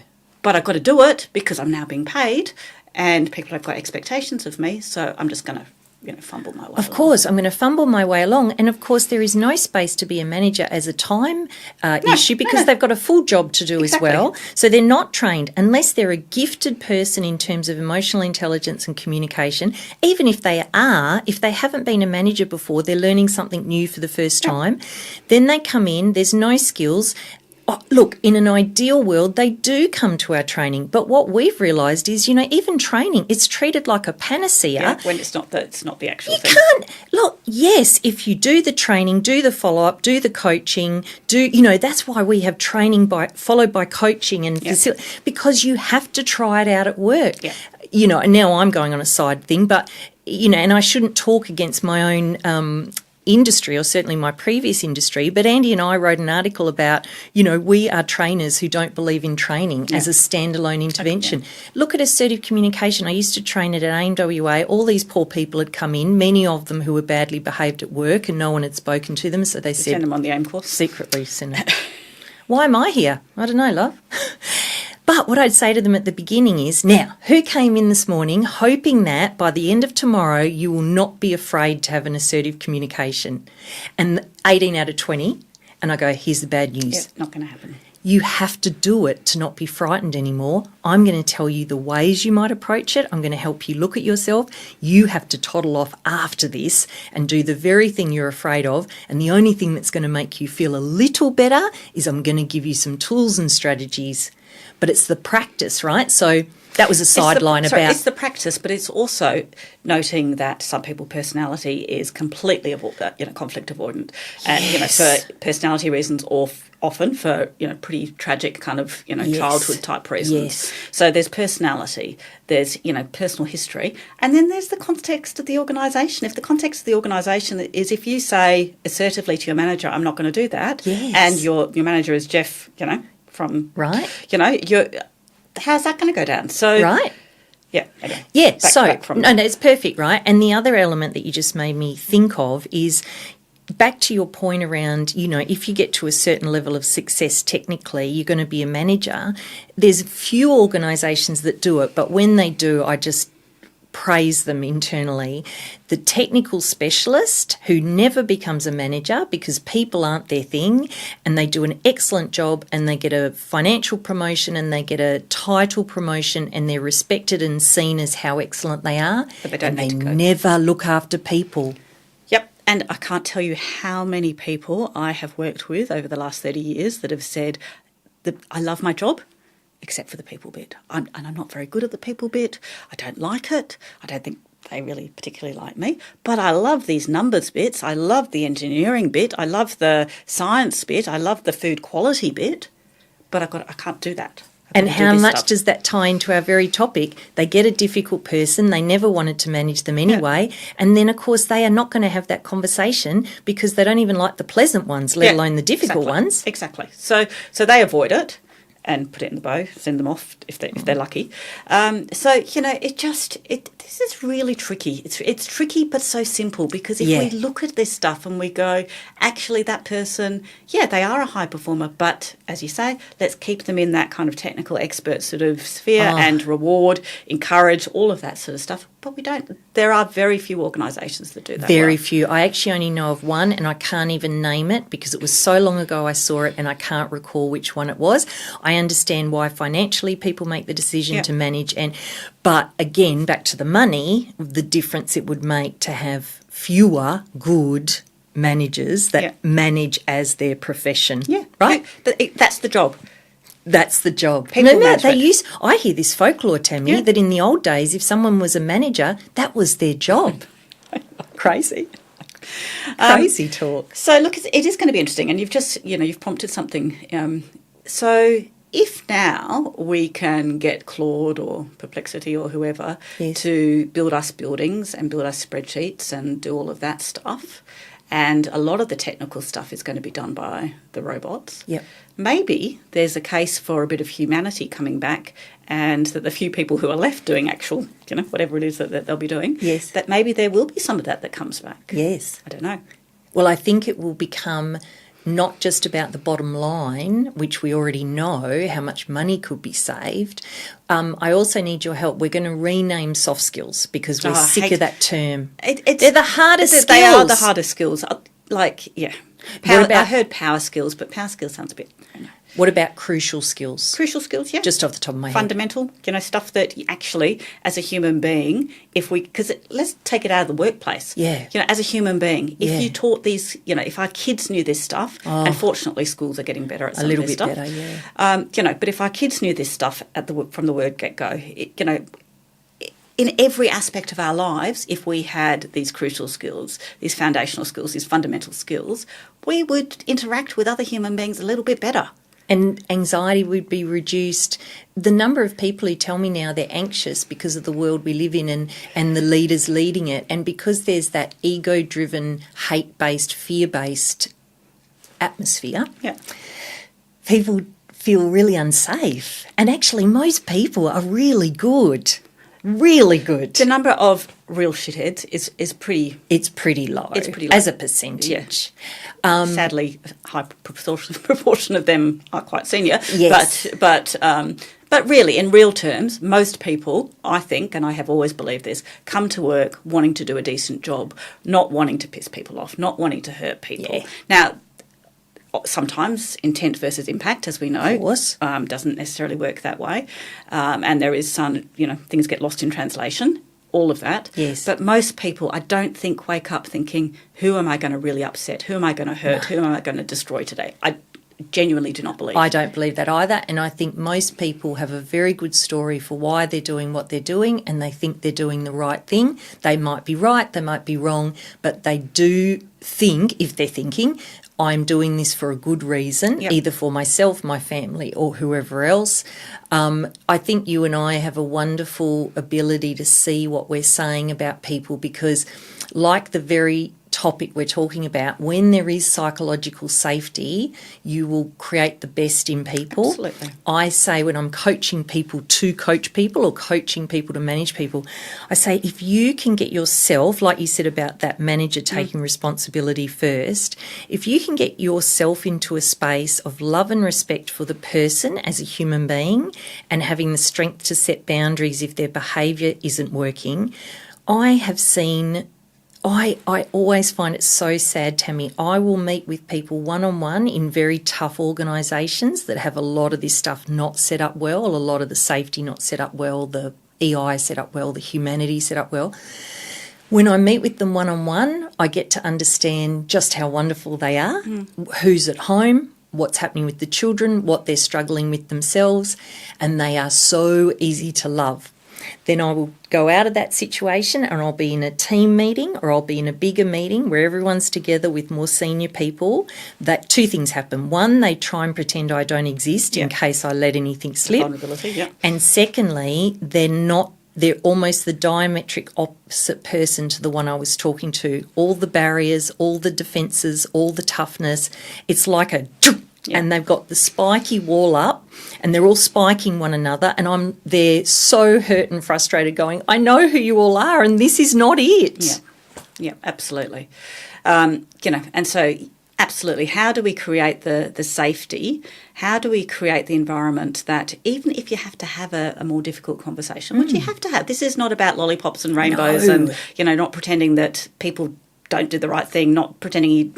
But I've got to do it because I'm now being paid and people have got expectations of me, so I'm just going to, fumble my way Of course, I'm going to fumble my way along. And of course, there is no space to be a manager as a time issue because they've got a full job to do as well. So they're not trained unless they're a gifted person in terms of emotional intelligence and communication. Even if they haven't been a manager before, they're learning something new for the first time. Then they come in, there's no skills. Look, in an ideal world, they do come to our training. But what we've realised is, even training, it's treated like a panacea. Yeah, when it's not the actual thing. You can't. Look, yes, if you do the training, do the follow-up, do the coaching, that's why we have training followed by coaching and because you have to try it out at work. Yeah. Now I'm going on a side thing, but, and I shouldn't talk against my own industry, or certainly my previous industry, but Andy and I wrote an article about, we are trainers who don't believe in training as a standalone intervention. Look at assertive communication. I used to train it at AMWA. All these poor people had come in, many of them who were badly behaved at work, and no one had spoken to them, so they said... Send them on the AIM course. Secretly send them. Why am I here? I don't know, love. But what I'd say to them at the beginning is, now, who came in this morning hoping that by the end of tomorrow you will not be afraid to have an assertive communication? And 18 out of 20, and I go, here's the bad news. Yeah, not going to happen. You have to do it to not be frightened anymore. I'm going to tell you the ways you might approach it. I'm going to help you look at yourself. You have to toddle off after this and do the very thing you're afraid of. And the only thing that's going to make you feel a little better is I'm going to give you some tools and strategies. But it's the practice, right? So that was a sideline about... It's the practice, but it's also noting that some people's personality is completely conflict avoidant. And, for personality reasons or often for, pretty tragic kind of, childhood type reasons. Yes. So there's personality, there's, personal history, and then there's the context of the organisation. If the context of the organisation is if you say assertively to your manager, I'm not going to do that, and your manager is Jeff, from... Right. How's that going to go down? So... Right. Yeah. Okay. Yeah, no, it's perfect, right? And the other element that you just made me think of is back to your point around, if you get to a certain level of success technically, you're going to be a manager. There's few organisations that do it, but when they do, I just praise them internally. The technical specialist who never becomes a manager because people aren't their thing, and they do an excellent job and they get a financial promotion and they get a title promotion and they're respected and seen as how excellent they are, but they don't and they never look after people. Yep. And I can't tell you how many people I have worked with over the last 30 years that have said, I love my job, except for the people bit. I'm not very good at the people bit. I don't like it. I don't think they really particularly like me. But I love these numbers bits. I love the engineering bit. I love the science bit. I love the food quality bit. But I can't do that. And how much does that tie into our very topic? They get a difficult person. They never wanted to manage them anyway. Yeah. And then, of course, they are not going to have that conversation because they don't even like the pleasant ones, let alone the difficult ones. Exactly. So they avoid it and put it in the bow, send them off if they're lucky. This is really tricky. It's tricky but so simple, because if we look at this stuff and we go, actually that person, they are a high performer, but as you say, let's keep them in that kind of technical expert sort of sphere and reward, encourage, all of that sort of stuff. But we don't. There are very few organisations that do that. Very few. I actually only know of one, and I can't even name it because it was so long ago I saw it and I can't recall which one it was. I understand why financially people make the decision to manage, but again, back to the money, the difference it would make to have fewer good managers that manage as their profession. Yeah, right. That's the job. That's the job. I hear this folklore, Tammy, that in the old days, if someone was a manager, that was their job. Crazy. Crazy talk. So, look, it is going to be interesting, and you've prompted something. So if now we can get Claude or Perplexity or whoever to build us buildings and build us spreadsheets and do all of that stuff, and a lot of the technical stuff is going to be done by the robots. Yep. Maybe there's a case for a bit of humanity coming back, and that the few people who are left doing actual, whatever it is that they'll be doing, that maybe there will be some of that comes back. Yes. I don't know. Well, I think it will become not just about the bottom line, which we already know how much money could be saved. I also need your help. We're going to rename soft skills because we're sick of that term. They're the hardest skills. They are the hardest skills. I heard power skills, but power skills sounds a bit... What about crucial skills? Crucial skills, yeah. Just off the top of my head. Fundamental, stuff that actually, as a human being, let's take it out of the workplace. Yeah. As a human being, if you taught these, if our kids knew this stuff, and fortunately schools are getting better at some of this stuff. A little bit better, yeah. But if our kids knew this stuff from the word get-go, in every aspect of our lives, if we had these crucial skills, these foundational skills, these fundamental skills, we would interact with other human beings a little bit better. And anxiety would be reduced. The number of people who tell me now they're anxious because of the world we live in and the leaders leading it, and because there's that ego-driven, hate-based, fear-based atmosphere, people feel really unsafe. And actually most people are really good. Really good. The number of real shitheads is pretty... It's pretty low. It's pretty low. As a percentage. Yeah. Sadly, a high proportion of them are quite senior. Yes. But really, in real terms, most people, I think, and I have always believed this, come to work wanting to do a decent job, not wanting to piss people off, not wanting to hurt people. Yeah. Now, sometimes intent versus impact, as we know, doesn't necessarily work that way. And there is some, things get lost in translation, all of that. Yes. But most people, I don't think, wake up thinking, who am I going to really upset? Who am I going to hurt? Who am I going to destroy today? I genuinely do not believe. I don't believe that either. And I think most people have a very good story for why they're doing what they're doing, and they think they're doing the right thing. They might be right, they might be wrong, but they do think, if they're thinking, I'm doing this for a good reason, either for myself, my family, or whoever else. I think you and I have a wonderful ability to see what we're saying about people, because like the very topic we're talking about, when there is psychological safety, you will create the best in people. Absolutely. I say when I'm coaching people to coach people or coaching people to manage people, I say if you can get yourself, like you said about that manager taking responsibility first, if you can get yourself into a space of love and respect for the person as a human being and having the strength to set boundaries if their behaviour isn't working, I have seen... I always find it so sad, Tammy. I will meet with people one-on-one in very tough organisations that have a lot of this stuff not set up well, a lot of the safety not set up well, the EI set up well, the humanity set up well. When I meet with them one-on-one, I get to understand just how wonderful they are, who's at home, what's happening with the children, what they're struggling with themselves, and they are so easy to love. Then I will go out of that situation and I'll be in a team meeting or I'll be in a bigger meeting where everyone's together with more senior people. That two things happen. One, they try and pretend I don't exist in case I let anything slip. Vulnerability, And secondly, they're almost the diametric opposite person to the one I was talking to. All the barriers, all the defences, all the toughness. It's like a... And they've got the spiky wall up and they're all spiking one another, and they're so hurt and frustrated going, I know who you all are and this is not it. Yeah, absolutely. And so absolutely, how do we create the safety? How do we create the environment that even if you have to have a more difficult conversation, which you have to have, this is not about lollipops and rainbows and, not pretending that people don't do the right thing, not pretending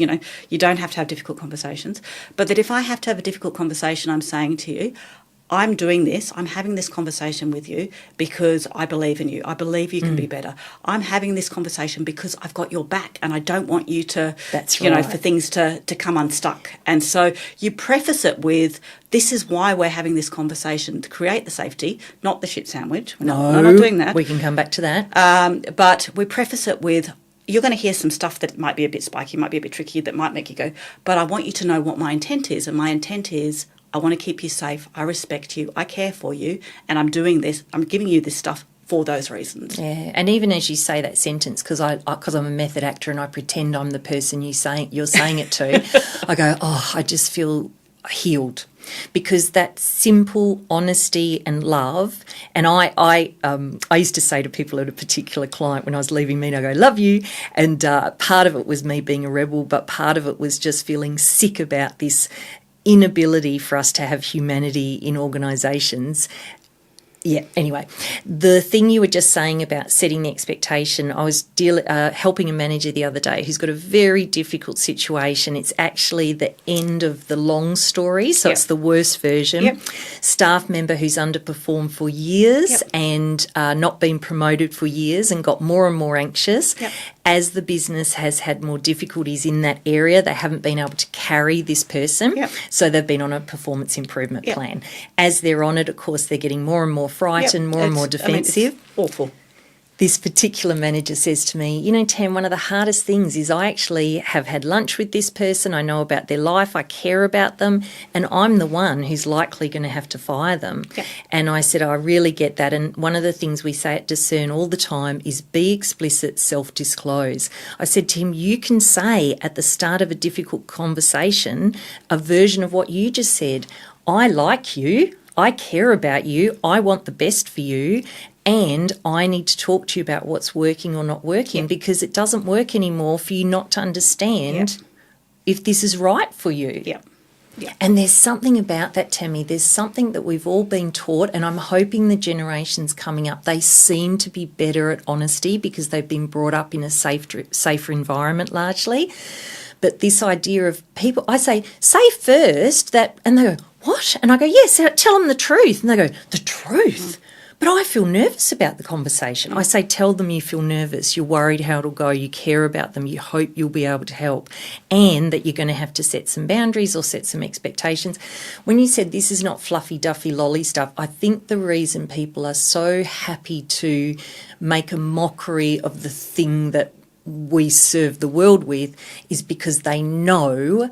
you don't have to have difficult conversations, but that if I have to have a difficult conversation, I'm saying to you, I'm doing this, I'm having this conversation with you because I believe in you. I believe you can be better. I'm having this conversation because I've got your back and I don't want you to, for things to come unstuck. And so you preface it with, this is why we're having this conversation, to create the safety, not the shit sandwich. We're not doing that. We can come back to that. But we preface it with, you're going to hear some stuff that might be a bit spiky, might be a bit tricky, that might make you go, but I want you to know what my intent is. And my intent is, I want to keep you safe. I respect you. I care for you. And I'm doing this. I'm giving you this stuff for those reasons. Yeah, and even as you say that sentence, because I'm a method actor and I pretend I'm the person you're saying it to, I go, I just feel healed. Because that simple honesty and love, and I used to say to people at a particular client when I was leaving meeting, I go, love you, and part of it was me being a rebel, but part of it was just feeling sick about this inability for us to have humanity in organisations. Yeah, anyway, the thing you were just saying about setting the expectation, I was helping a manager the other day who's got a very difficult situation. It's actually the end of the long story, so it's the worst version. Yep. Staff member who's underperformed for years Yep. and not been promoted for years and got more and more anxious. Yep. As the business has had more difficulties in that area, they haven't been able to carry this person, Yep. so they've been on a performance improvement Yep. plan. As they're on it, of course, they're getting more and more frightened, more and more defensive. It's awful. This particular manager says to me, you know, Tam, one of the hardest things is I actually have had lunch with this person. I know about their life. I care about them. And I'm the one who's likely going to have to fire them. Yep. And I said, I really get that. And one of the things we say at Discern all the time is be explicit, self-disclose. I said to him, you can say at the start of a difficult conversation a version of what you just said. I like you. I care about you. I want the best for you. And I need to talk to you about what's working or not working because it doesn't work anymore for you not to understand if this is right for you. Yeah. Yeah. And there's something about that, Tammy. There's something that we've all been taught, and I'm hoping the generations coming up, they seem to be better at honesty because they've been brought up in a safer environment largely. But this idea of people, I say first that, and they go, what? And I go, yes, tell them the truth. And they go, the truth? But I feel nervous about the conversation. I say, tell them you feel nervous, you're worried how it'll go, you care about them, you hope you'll be able to help, and that you're going to have to set some boundaries or set some expectations. When you said this is not fluffy, duffy, lolly stuff, I think the reason people are so happy to make a mockery of the thing that we serve the world with is because they know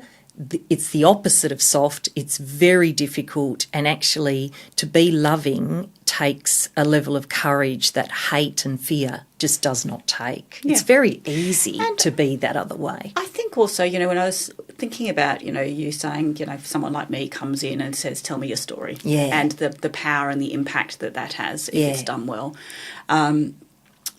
it's the opposite of soft, it's very difficult, and actually to be loving takes a level of courage that hate and fear just does not take. Yeah. It's very easy to be that other way. I think also, you know, when I was thinking about, you know, you saying, you know, if someone like me comes in and says, tell me your story, and the power and the impact that has if it's done well.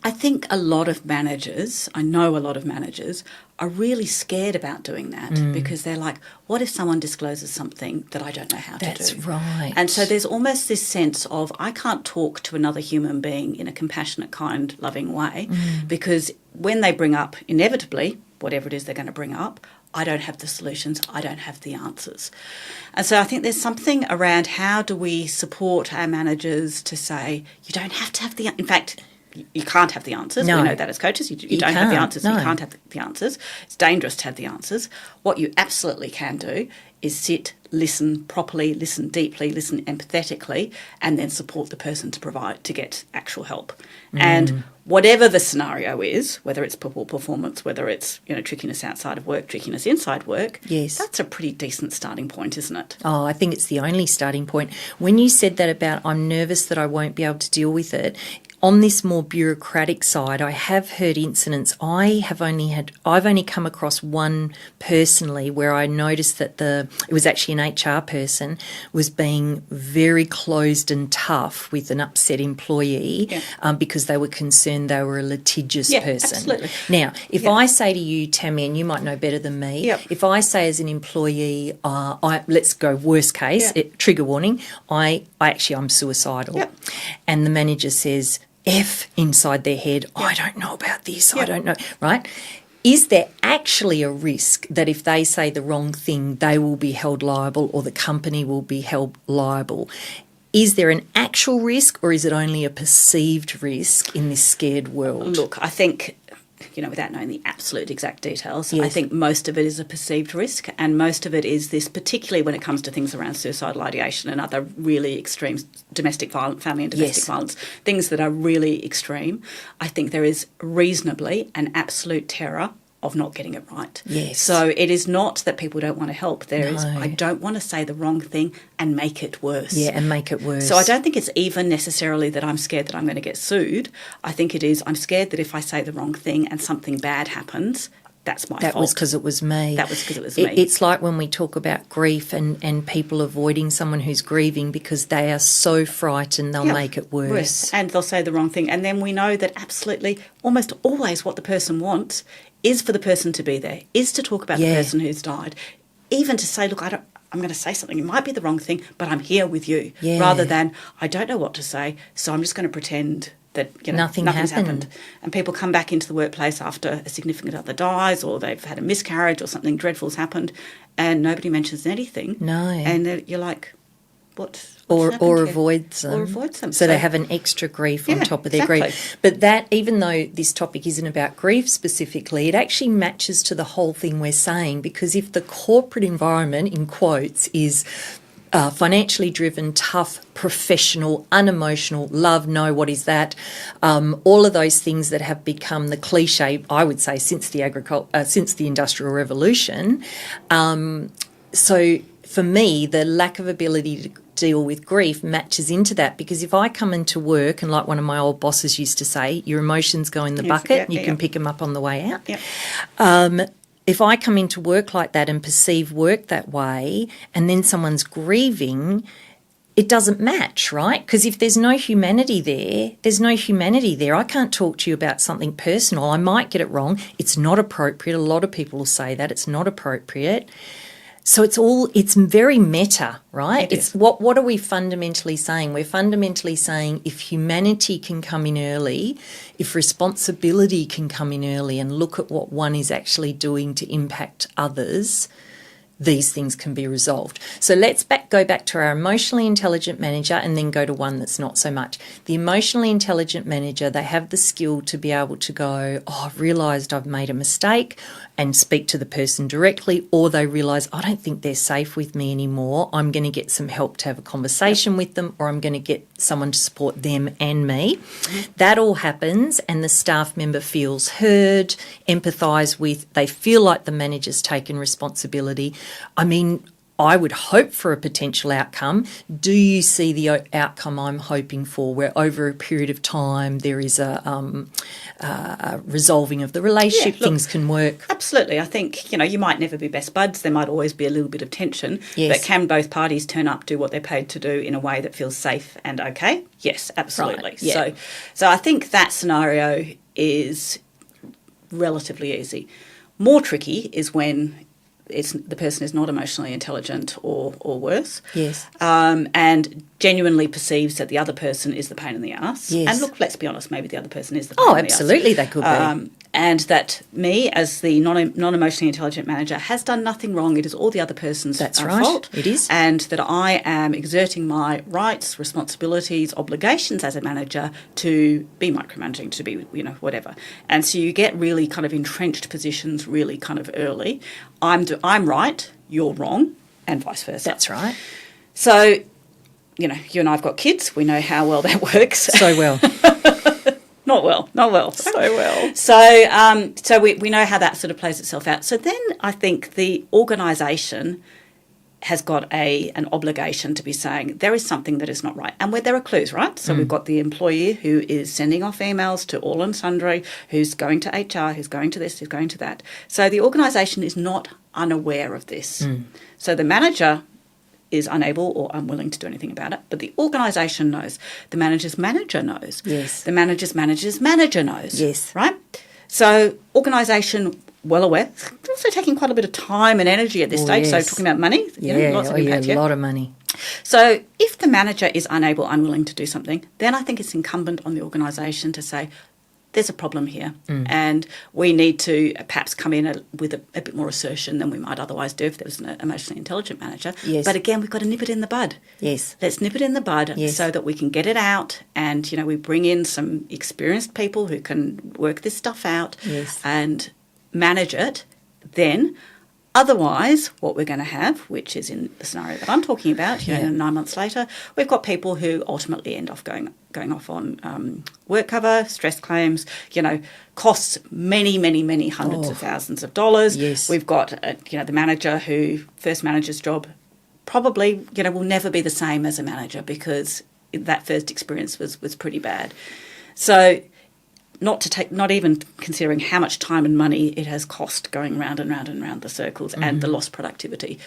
I think a lot of managers, I know a lot of managers, are really scared about doing that because they're like, what if someone discloses something that I don't know how to do? That's right. And so there's almost this sense of I can't talk to another human being in a compassionate, kind, loving way because when they bring up, inevitably, whatever it is they're going to bring up, I don't have the solutions, I don't have the answers. And so I think there's something around how do we support our managers to say, you don't have to have the... In fact, you can't have the answers. No. We know that as coaches. You don't have the answers. No. You can't have the answers. It's dangerous to have the answers. What you absolutely can do is sit, listen properly, listen deeply, listen empathetically, and then support the person to get actual help. And whatever the scenario is, whether it's poor performance, whether it's, you know, trickiness outside of work, trickiness inside work, that's a pretty decent starting point, isn't it? Oh, I think it's the only starting point. When you said that about I'm nervous that I won't be able to deal with it, on this more bureaucratic side, I have heard incidents. I've only come across one personally where I noticed that it was actually an HR person was being very closed and tough with an upset employee because they were concerned they were a litigious person. Absolutely. Now, if I say to you, Tammy, and you might know better than me, if I say as an employee, let's go worst case, trigger warning, I'm suicidal, and the manager says, F inside their head, I don't know about this, I don't know, right? Is there actually a risk that if they say the wrong thing, they will be held liable or the company will be held liable? Is there an actual risk or is it only a perceived risk in this scared world? Look, I think, you know, without knowing the absolute exact details, I think most of it is a perceived risk, and most of it is this, particularly when it comes to things around suicidal ideation and other really extreme domestic violence, family and domestic violence, things that are really extreme. I think there is reasonably an absolute terror of not getting it right. Yes. So it is not that people don't want to help. There is, I don't want to say the wrong thing and make it worse. Yeah, and make it worse. So I don't think it's even necessarily that I'm scared that I'm going to get sued. I think it is I'm scared that if I say the wrong thing and something bad happens, that's my fault. That was because it was me. That was because it was me. It's like when we talk about grief and people avoiding someone who's grieving because they are so frightened they'll make it worse. And they'll say the wrong thing. And then we know that absolutely almost always what the person wants is for the person to be there, is to talk about the person who's died, even to say, look, I'm going to say something. It might be the wrong thing, but I'm here with you. Yeah. Rather than, I don't know what to say, so I'm just going to pretend that nothing's happened. And people come back into the workplace after a significant other dies, or they've had a miscarriage, or something dreadful's happened, and nobody mentions anything. No. And you're like, what? Or avoids them. Or avoids them. So they have an extra grief on top of their grief. But that, even though this topic isn't about grief specifically, it actually matches to the whole thing we're saying, because if the corporate environment, in quotes, is financially driven, tough, professional, unemotional, love, no, what is that? All of those things that have become the cliche, I would say, since the Industrial Revolution. So for me, the lack of ability to deal with grief matches into that, because if I come into work, and like one of my old bosses used to say, your emotions go in the bucket, you can pick them up on the way out. If I come into work like that and perceive work that way, and then someone's grieving, it doesn't match, right? Because if there's no humanity there, there's no humanity there. I can't talk to you about something personal. I might get it wrong. It's not appropriate. A lot of people will say that. It's not appropriate. So it's very meta, right? It's what are we fundamentally saying? We're fundamentally saying if humanity can come in early, if responsibility can come in early and look at what one is actually doing to impact others, these things can be resolved. So let's go back to our emotionally intelligent manager and then go to one that's not so much. The emotionally intelligent manager, they have the skill to be able to go, I've realised I've made a mistake, and speak to the person directly, or they realise, I don't think they're safe with me anymore. I'm going to get some help to have a conversation with them, or I'm going to get someone to support them and me. That all happens, and the staff member feels heard, empathise with, they feel like the manager's taken responsibility. I mean, I would hope for a potential outcome. Do you see the outcome I'm hoping for, where over a period of time there is a resolving of the relationship, things can work? Absolutely. I think, you might never be best buds. There might always be a little bit of tension. Yes. But can both parties turn up, do what they're paid to do in a way that feels safe and okay? Yes, absolutely. Right. Yeah. So I think that scenario is relatively easy. More tricky is when the person is not emotionally intelligent or worse. Yes. And genuinely perceives that the other person is the pain in the ass. Yes. And look, let's be honest, maybe the other person is the pain in the ass. Oh, absolutely, they could be. And that me, as the non-emotionally intelligent manager, has done nothing wrong. It is all the other person's fault. It is. And that I am exerting my rights, responsibilities, obligations as a manager to be micromanaging, to be, whatever. And so you get really kind of entrenched positions really kind of early. I'm right, you're wrong, and vice versa. That's right. So, you and I have got kids. We know how well that works. So well. Not well. So well. So we know how that sort of plays itself out. So then I think the organisation has got an obligation to be saying there is something that is not right, and where there are clues, right? So we've got the employee who is sending off emails to all and sundry, who's going to HR, who's going to this, who's going to that. So the organisation is not unaware of this. So the manager is unable or unwilling to do anything about it, but the organisation knows. The manager's manager knows. Yes. The manager's manager's manager knows. Yes. Right? So organisation well aware. It's also taking quite a bit of time and energy at this stage. Yes. So talking about money, lots of impact here. A lot of money. So if the manager is unable, unwilling to do something, then I think it's incumbent on the organisation to say, there's a problem here, and we need to perhaps come in with a bit more assertion than we might otherwise do if there was an emotionally intelligent manager. Yes. But again, we've got to nip it in the bud. Yes. Let's nip it in the bud so that we can get it out, and, we bring in some experienced people who can work this stuff out and manage it. Then otherwise, what we're going to have, which is in the scenario that I'm talking about, 9 months later, we've got people who ultimately end off going off on work cover, stress claims, costs many hundreds of thousands of dollars. Yes. We've got, the manager first manager's job probably, will never be the same as a manager because that first experience was pretty bad. So not even considering how much time and money it has cost going round and round and round the circles and the lost productivity.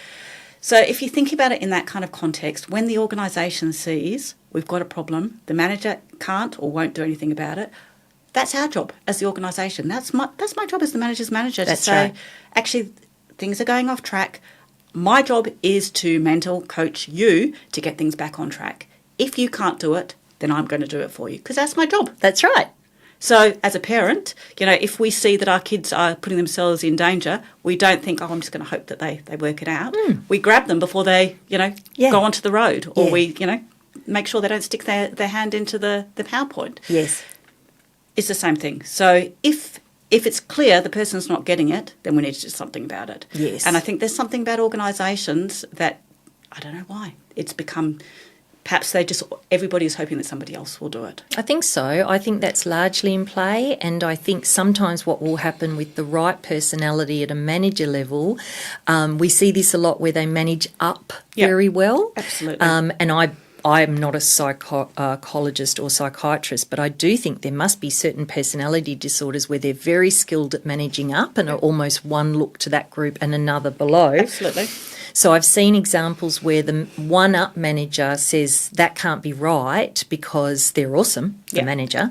So if you think about it in that kind of context, when the organisation sees we've got a problem, the manager can't or won't do anything about it, that's our job as the organisation. That's my job as the manager's manager to say, actually, things are going off track. my job is to mentor, coach you to get things back on track. If you can't do it, then I'm going to do it for you because that's my job. That's right. So as a parent, if we see that our kids are putting themselves in danger, we don't think, I'm just going to hope that they work it out. We grab them before they, go onto the road, or we, make sure they don't stick their hand into the PowerPoint. Yes. It's the same thing. So if it's clear the person's not getting it, then we need to do something about it. Yes. And I think there's something about organisations that, I don't know why, it's become... Perhaps everybody is hoping that somebody else will do it. I think so. I think that's largely in play, and I think sometimes what will happen with the right personality at a manager level, we see this a lot where they manage up very well. Absolutely. And I'm not a psychologist or psychiatrist, but I do think there must be certain personality disorders where they're very skilled at managing up and are almost one look to that group and another below. Absolutely. So I've seen examples where the one-up manager says that can't be right because they're awesome, the manager.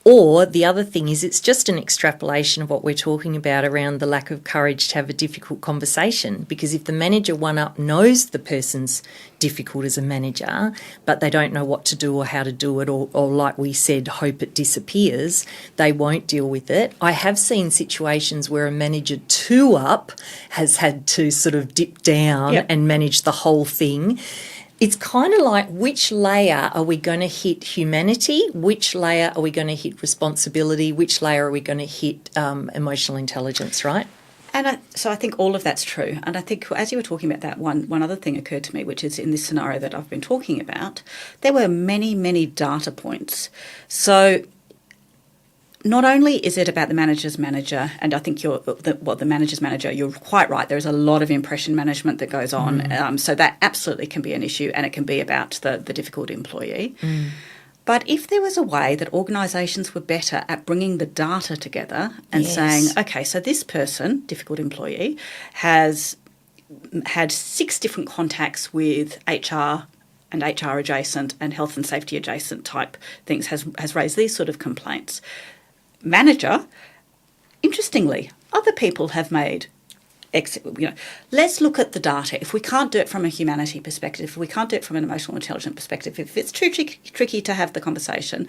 Or the other thing is it's just an extrapolation of what we're talking about around the lack of courage to have a difficult conversation. Because if the manager one-up knows the person's difficult as a manager, but they don't know what to do or how to do it, or like we said, hope it disappears, they won't deal with it. I have seen situations where a manager two-up has had to sort of dip down and manage the whole thing. It's kind of like, which layer are we going to hit humanity? Which layer are we going to hit responsibility? Which layer are we going to hit emotional intelligence, right? And so I think all of that's true. And I think as you were talking about that, one other thing occurred to me, which is in this scenario that I've been talking about, there were many, many data points. So not only is it about the manager's manager, and I think the manager's manager, you're quite right, there's a lot of impression management that goes on. So that absolutely can be an issue, and it can be about the difficult employee. But if there was a way that organisations were better at bringing the data together and saying, okay, so this person, difficult employee, has had 6 different contacts with HR and HR adjacent and health and safety adjacent type things, has raised these sort of complaints. Manager, interestingly, other people have made let's look at the data. If we can't do it from a humanity perspective, if we can't do it from an emotional intelligence perspective, if it's too tricky to have the conversation,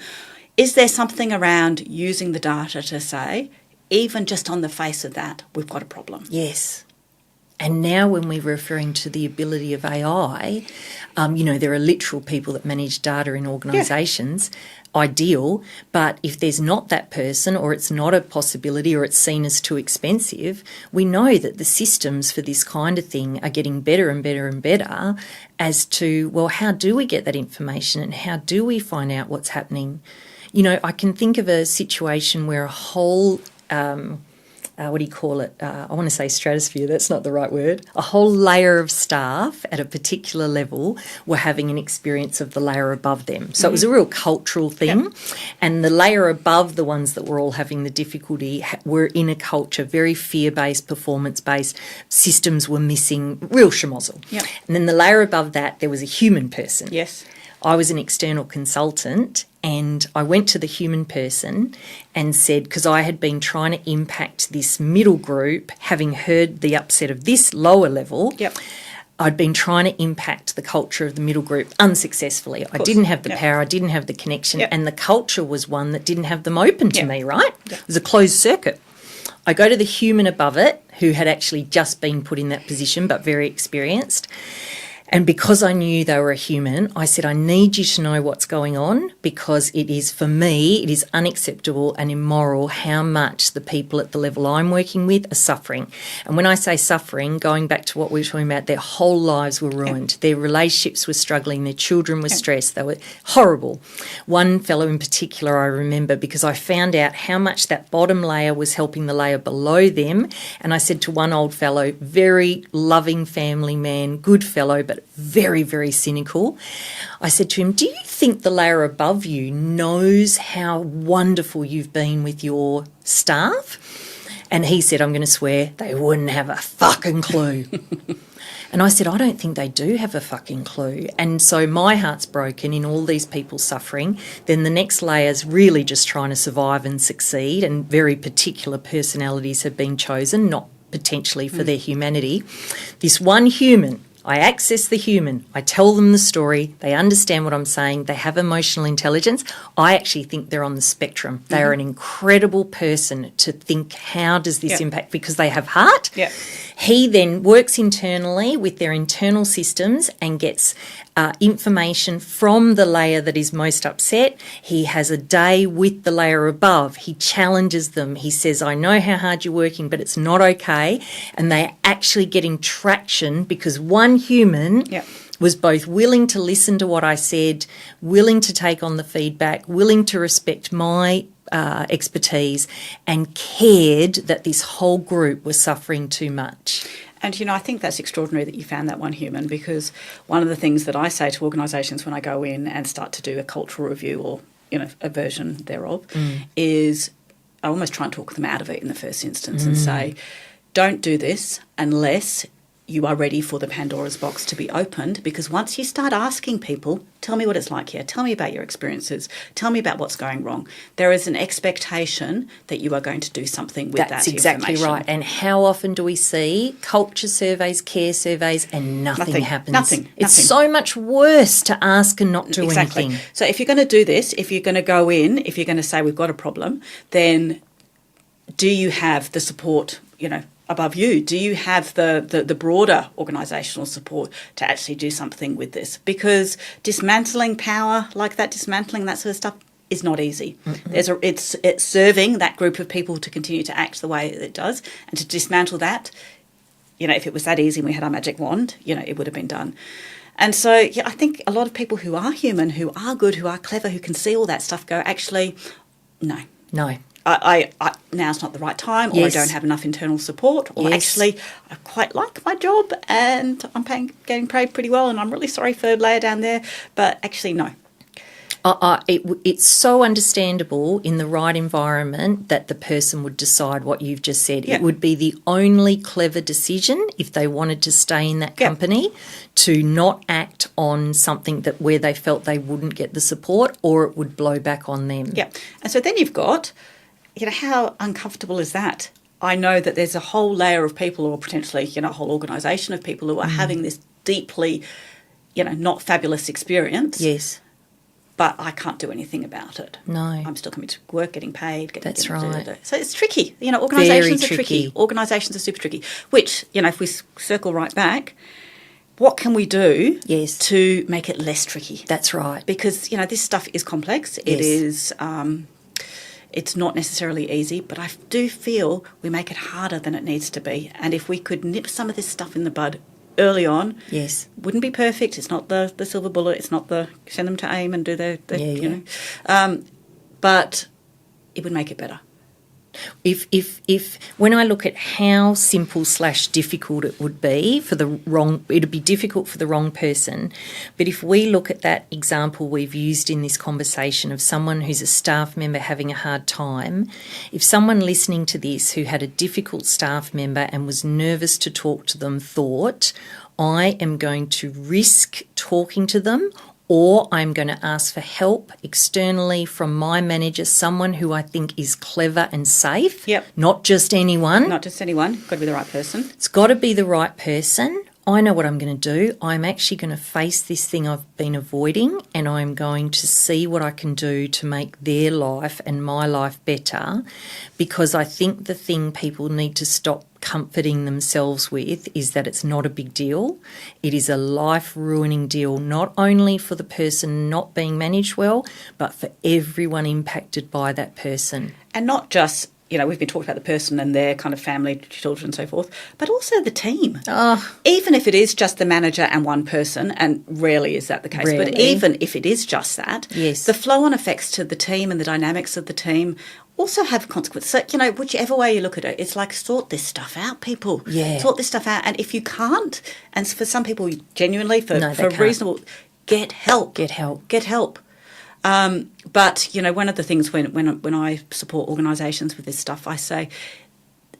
is there something around using the data to say, even just on the face of that, we've got a problem? Yes. And now when we're referring to the ability of AI, there are literal people that manage data in organisations, ideal, but if there's not that person, or it's not a possibility, or it's seen as too expensive, we know that the systems for this kind of thing are getting better and better and better as to, well, how do we get that information and how do we find out what's happening? I can think of a situation where a whole I want to say stratosphere, that's not the right word. A whole layer of staff at a particular level were having an experience of the layer above them. So it was a real cultural thing. Yep. And the layer above the ones that were all having the difficulty were in a culture, very fear-based, performance-based, systems were missing, real schmozzle. Yep. And then the layer above that, there was a human person. Yes. I was an external consultant, and I went to the human person and said, because I had been trying to impact this middle group, having heard the upset of this lower level, I'd been trying to impact the culture of the middle group unsuccessfully. I didn't have the power, I didn't have the connection, and the culture was one that didn't have them open to me, right? It was a closed circuit. I go to the human above it, who had actually just been put in that position but very experienced. And because I knew they were a human, I said, I need you to know what's going on, because it is, for me, it is unacceptable and immoral how much the people at the level I'm working with are suffering. And when I say suffering, going back to what we were talking about, their whole lives were ruined. Their relationships were struggling. Their children were stressed. They were horrible. One fellow in particular I remember, because I found out how much that bottom layer was helping the layer below them. And I said to one old fellow, very loving family man, good fellow, but very, very cynical. I said to him, do you think the layer above you knows how wonderful you've been with your staff? And he said, I'm going to swear, they wouldn't have a fucking clue. And I said, I don't think they do have a fucking clue. And so my heart's broken in all these people suffering. Then the next layer's really just trying to survive and succeed, and very particular personalities have been chosen, not potentially for their humanity. This one human, I access the human, I tell them the story, they understand what I'm saying, they have emotional intelligence. I actually think they're on the spectrum. They are an incredible person to think, how does this impact? Because they have heart. Yeah. He then works internally with their internal systems and gets information from the layer that is most upset. He has a day with the layer above. He challenges them. He says, I know how hard you're working, but it's not okay. And they're actually getting traction because one human was both willing to listen to what I said, willing to take on the feedback, willing to respect my expertise, and cared that this whole group was suffering too much. And, I think that's extraordinary that you found that one human, because one of the things that I say to organisations when I go in and start to do a cultural review or, a version thereof is I almost try and talk them out of it in the first instance and say, don't do this unless you are ready for the Pandora's box to be opened, because once you start asking people, tell me what it's like here, tell me about your experiences, tell me about what's going wrong, there is an expectation that you are going to do something with that information. That's exactly right. And how often do we see culture surveys, care surveys, and nothing happens? Nothing. It's so much worse to ask and not do anything. So if you're going to do this, if you're going to go in, if you're going to say we've got a problem, then do you have the support, above you? Do you have the broader organisational support to actually do something with this? Because dismantling power like that, dismantling that sort of stuff is not easy. It's serving that group of people to continue to act the way it does, and to dismantle that, if it was that easy and we had our magic wand, it would have been done. And so, I think a lot of people who are human, who are good, who are clever, who can see all that stuff go, actually, no. I now's not the right time, or I don't have enough internal support, or actually I quite like my job and I'm getting paid pretty well, and I'm really sorry for layer down there, but actually no. It's so understandable in the right environment that the person would decide what you've just said. It would be the only clever decision if they wanted to stay in that company to not act on something where they felt they wouldn't get the support, or it would blow back on them. Yeah. And so then you've got, how uncomfortable is that? I know that there's a whole layer of people, or potentially, a whole organisation of people who are having this deeply, not fabulous experience. Yes. But I can't do anything about it. No. I'm still coming to work, getting paid. That's right. So it's tricky. Organisations are Very tricky. Organisations are super tricky. Which, if we circle right back, what can we do to make it less tricky? That's right. Because, this stuff is complex. It is... it's not necessarily easy, but I do feel we make it harder than it needs to be. And if we could nip some of this stuff in the bud early on, wouldn't be perfect. It's not the silver bullet. It's not the send them to AIM and do their but it would make it better. If when I look at how simple / difficult it would be it'd be difficult for the wrong person. But if we look at that example we've used in this conversation of someone who's a staff member having a hard time, if someone listening to this who had a difficult staff member and was nervous to talk to them thought, I am going to risk talking to them, or I'm going to ask for help externally from my manager, someone who I think is clever and safe. Yep. Not just anyone. Not just anyone. Got to be the right person. It's got to be the right person. I know what I'm going to do. I'm actually going to face this thing I've been avoiding, and I'm going to see what I can do to make their life and my life better, because I think the thing people need to stop comforting themselves with is that it's not a big deal. It is a life-ruining deal, not only for the person not being managed well, but for everyone impacted by that person. And not just... we've been talking about the person and their kind of family, children and so forth, but also the team. Even if it is just the manager and one person, and rarely is that the case, but even if it is just that, the flow-on effects to the team and the dynamics of the team also have consequences. So, whichever way you look at it, it's like, sort this stuff out, people. Yeah. Sort this stuff out. And if you can't, and for some people, genuinely, for reasonable, get help. Get help. Get help. But, one of the things when I support organisations with this stuff, I say,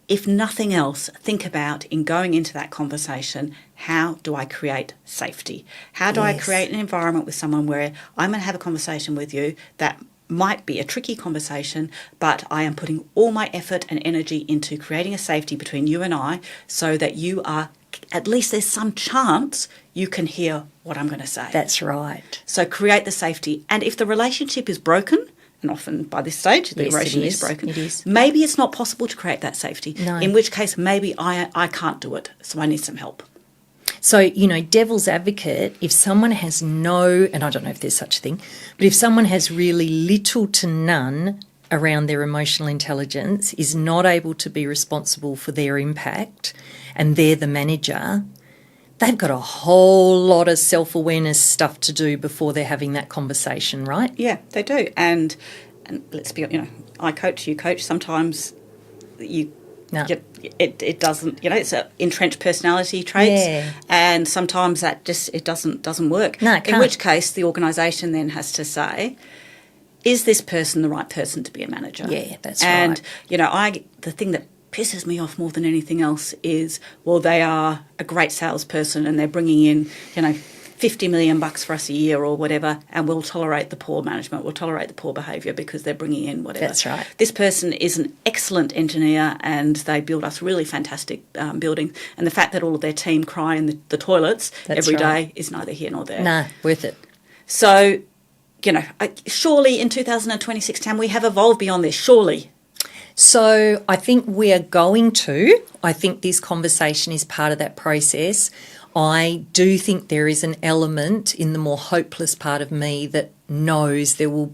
if nothing else, think about, in going into that conversation, how do I create safety? How do I create an environment with someone where I'm going to have a conversation with you that might be a tricky conversation, but I am putting all my effort and energy into creating a safety between you and I so that you are, at least there's some chance you can hear what I'm going to say. That's right. So create the safety. And if the relationship is broken, and often by this stage the relationship is broken, maybe it's not possible to create that safety, in which case maybe I can't do it, so I need some help. So, you know, devil's advocate, if someone has no, and I don't know if there's such a thing, but if someone has really little to none around their emotional intelligence, is not able to be responsible for their impact, and they're the manager, they've got a whole lot of self-awareness stuff to do before they're having that conversation, right? Yeah, they do. And let's be, I coach, you coach, sometimes it doesn't, it's an entrenched personality traits, and sometimes that it doesn't work. No, it can't. In which case the organisation then has to say, is this person the right person to be a manager? Yeah, that's right. And, the thing that pisses me off more than anything else is, well, they are a great salesperson and they're bringing in, $50 million for us a year or whatever, and we'll tolerate the poor management, we'll tolerate the poor behaviour because they're bringing in whatever. That's right. This person is an excellent engineer and they build us really fantastic buildings, and the fact that all of their team cry in the toilets every day is neither here nor there. Nah, worth it. So, surely in 2026, Tam, we have evolved beyond this, surely. So I think we are going to. I think this conversation is part of that process. I do think there is an element in the more hopeless part of me that knows there will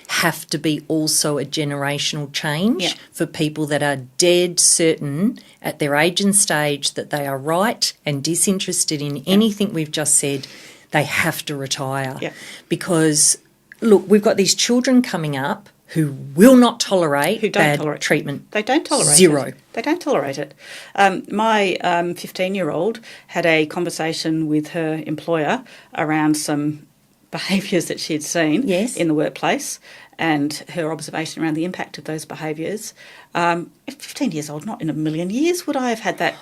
have to be also a generational change for people that are dead certain at their age and stage that they are right and disinterested in anything we've just said. They have to retire because, look, we've got these children coming up who will not tolerate bad treatment. They don't tolerate Zero. it. They don't tolerate it. My 15-year-old had a conversation with her employer around some behaviours that she had seen in the workplace and her observation around the impact of those behaviours. At 15 years old, not in a million years would I have had that.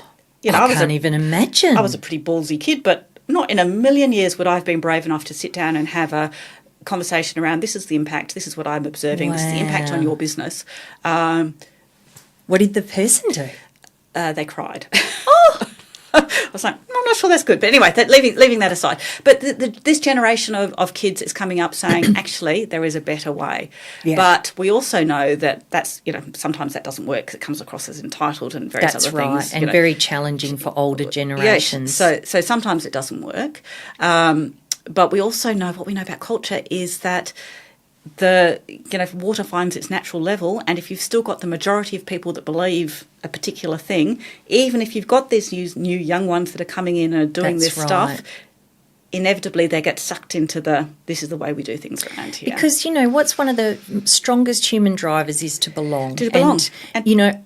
I can't even imagine. I was a pretty ballsy kid, but not in a million years would I have been brave enough to sit down and have a conversation around, this is the impact, this is what I'm observing, this is the impact on your business. What did the person do? They cried. Oh! I was like, I'm not sure that's good. But anyway, leaving that aside. But this generation of kids is coming up saying, actually, there is a better way. Yeah. But we also know that's, sometimes that doesn't work because it comes across as entitled and various other things. That's right, and very challenging for older generations. So sometimes it doesn't work. But we also know, what we know about culture is that water finds its natural level, and if you've still got the majority of people that believe a particular thing, even if you've got these new young ones that are coming in and are doing this stuff, inevitably they get sucked into this is the way we do things around here. Because, what's one of the strongest human drivers is to belong. And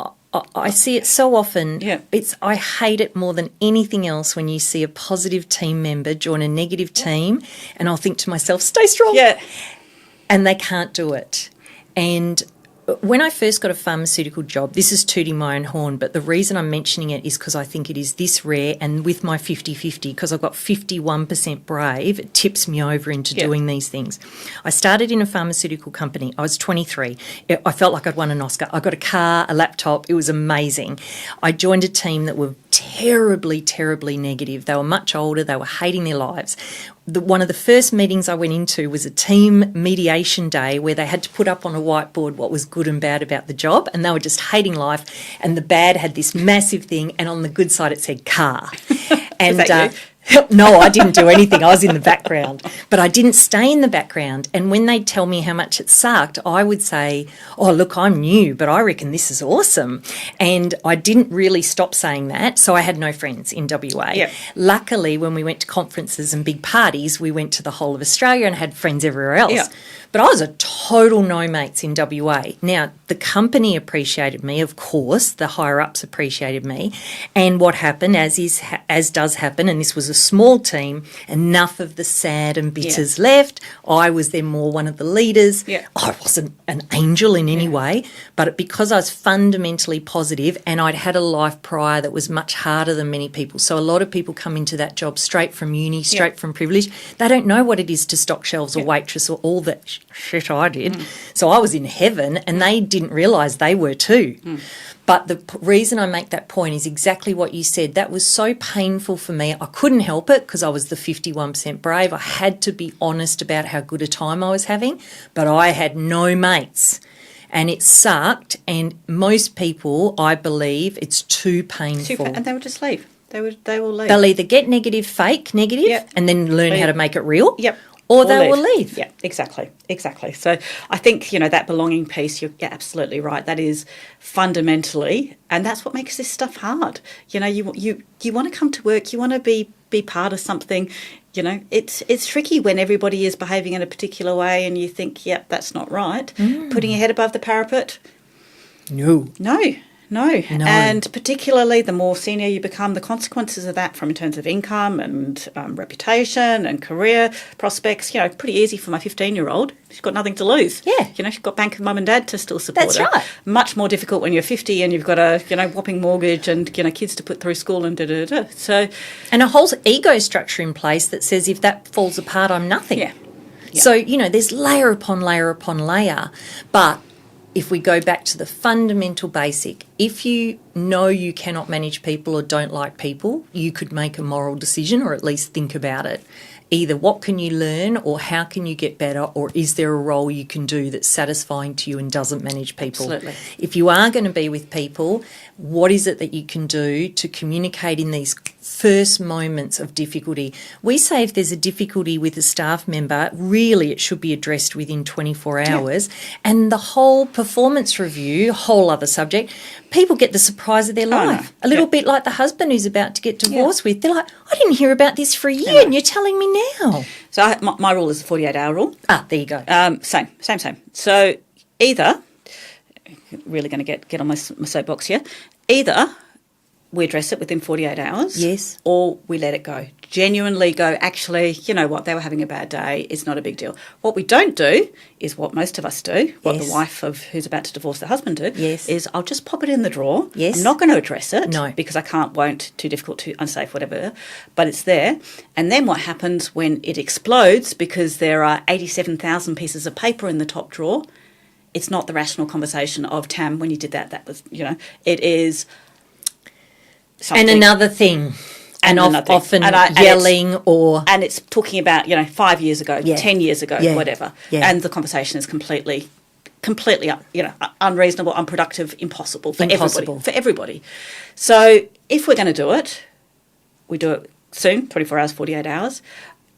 I see it so often. Yeah. I hate it more than anything else when you see a positive team member join a negative team, and I'll think to myself, stay strong. Yeah. And they can't do it. And when I first got a pharmaceutical job, this is tooting my own horn, but the reason I'm mentioning it is because I think it is this rare, and with my 50-50, because I've got 51% brave, it tips me over into doing these things. I started in a pharmaceutical company. I was 23. I felt like I'd won an Oscar. I got a car, a laptop. It was amazing. I joined a team that were terribly, terribly negative. They were much older. They were hating their lives. One of the first meetings I went into was a team mediation day where they had to put up on a whiteboard what was good and bad about the job, and they were just hating life, and the bad had this massive thing, and on the good side it said car. And no, I didn't do anything. I was in the background. But I didn't stay in the background. And when they'd tell me how much it sucked, I would say, oh, look, I'm new, but I reckon this is awesome. And I didn't really stop saying that. So I had no friends in WA. Yep. Luckily, when we went to conferences and big parties, we went to the whole of Australia and had friends everywhere else. Yep. But I was a total no-mates in WA. Now, the company appreciated me, of course. The higher-ups appreciated me. And what happened, as does happen, and this was a small team, enough of the sad and bitters left. I was then more one of the leaders. Yeah. I wasn't an angel in any way, but because I was fundamentally positive and I'd had a life prior that was much harder than many people. So a lot of people come into that job straight from uni, straight from privilege. They don't know what it is to stock shelves or waitress or all that shit I did. So I was in heaven and they didn't realise they were too. But the reason I make that point is exactly what you said. That was so painful for me. I couldn't help it because I was the 51% brave. I had to be honest about how good a time I was having, but I had no mates. And it sucked, and most people, I believe, it's too painful. And they would just leave. They will leave. They'll either get negative, fake negative, Yep. and then learn how to make it real. Yep. Or they will leave. Yeah, exactly. So I think, that belonging piece, you're absolutely right. That is fundamentally, and that's what makes this stuff hard. You want to come to work, you want to be part of something. It's tricky when everybody is behaving in a particular way and you think, yep, that's not right. Putting your head above the parapet. No. And particularly the more senior you become, the consequences of that in terms of income and reputation and career prospects, pretty easy for my 15-year-old. She's got nothing to lose. Yeah. She's got bank and mum and dad to still support her. That's right. Much more difficult when you're 50 and you've got a, whopping mortgage and, kids to put through school and da-da-da. So, and a whole ego structure in place that says if that falls apart, I'm nothing. Yeah. So, there's layer upon layer upon layer. But if we go back to the fundamental basic, if you know you cannot manage people or don't like people, you could make a moral decision or at least think about it. Either what can you learn or how can you get better, or is there a role you can do that's satisfying to you and doesn't manage people? Absolutely. If you are going to be with people, what is it that you can do to communicate in these first moments of difficulty? We say if there's a difficulty with a staff member, really it should be addressed within 24 hours. And the whole performance review, whole other subject, people get the surprise of their life. A little bit like the husband who's about to get divorced with. They're like, I didn't hear about this for a year and you're telling me now. So my rule is the 48-hour rule. There you go. Same. So either, really going to get on my soapbox here, either we address it within 48 hours. Yes. Or we let it go. Genuinely go, actually, you know what, they were having a bad day. It's not a big deal. What we don't do is what most of us do, what the wife of who's about to divorce the husband do, is I'll just pop it in the drawer. Yes. I'm not going to address it. No. Because I can't, won't, too difficult, too unsafe, whatever. But it's there. And then what happens when it explodes because there are 87,000 pieces of paper in the top drawer, it's not the rational conversation of, Tam, when you did that was, it is something. And another thing. And often yelling and it's talking about, 5 years ago, 10 years ago, whatever. Yeah. And the conversation is completely unreasonable, unproductive, impossible for everybody. So if we're going to do it, we do it soon, 24 hours, 48 hours.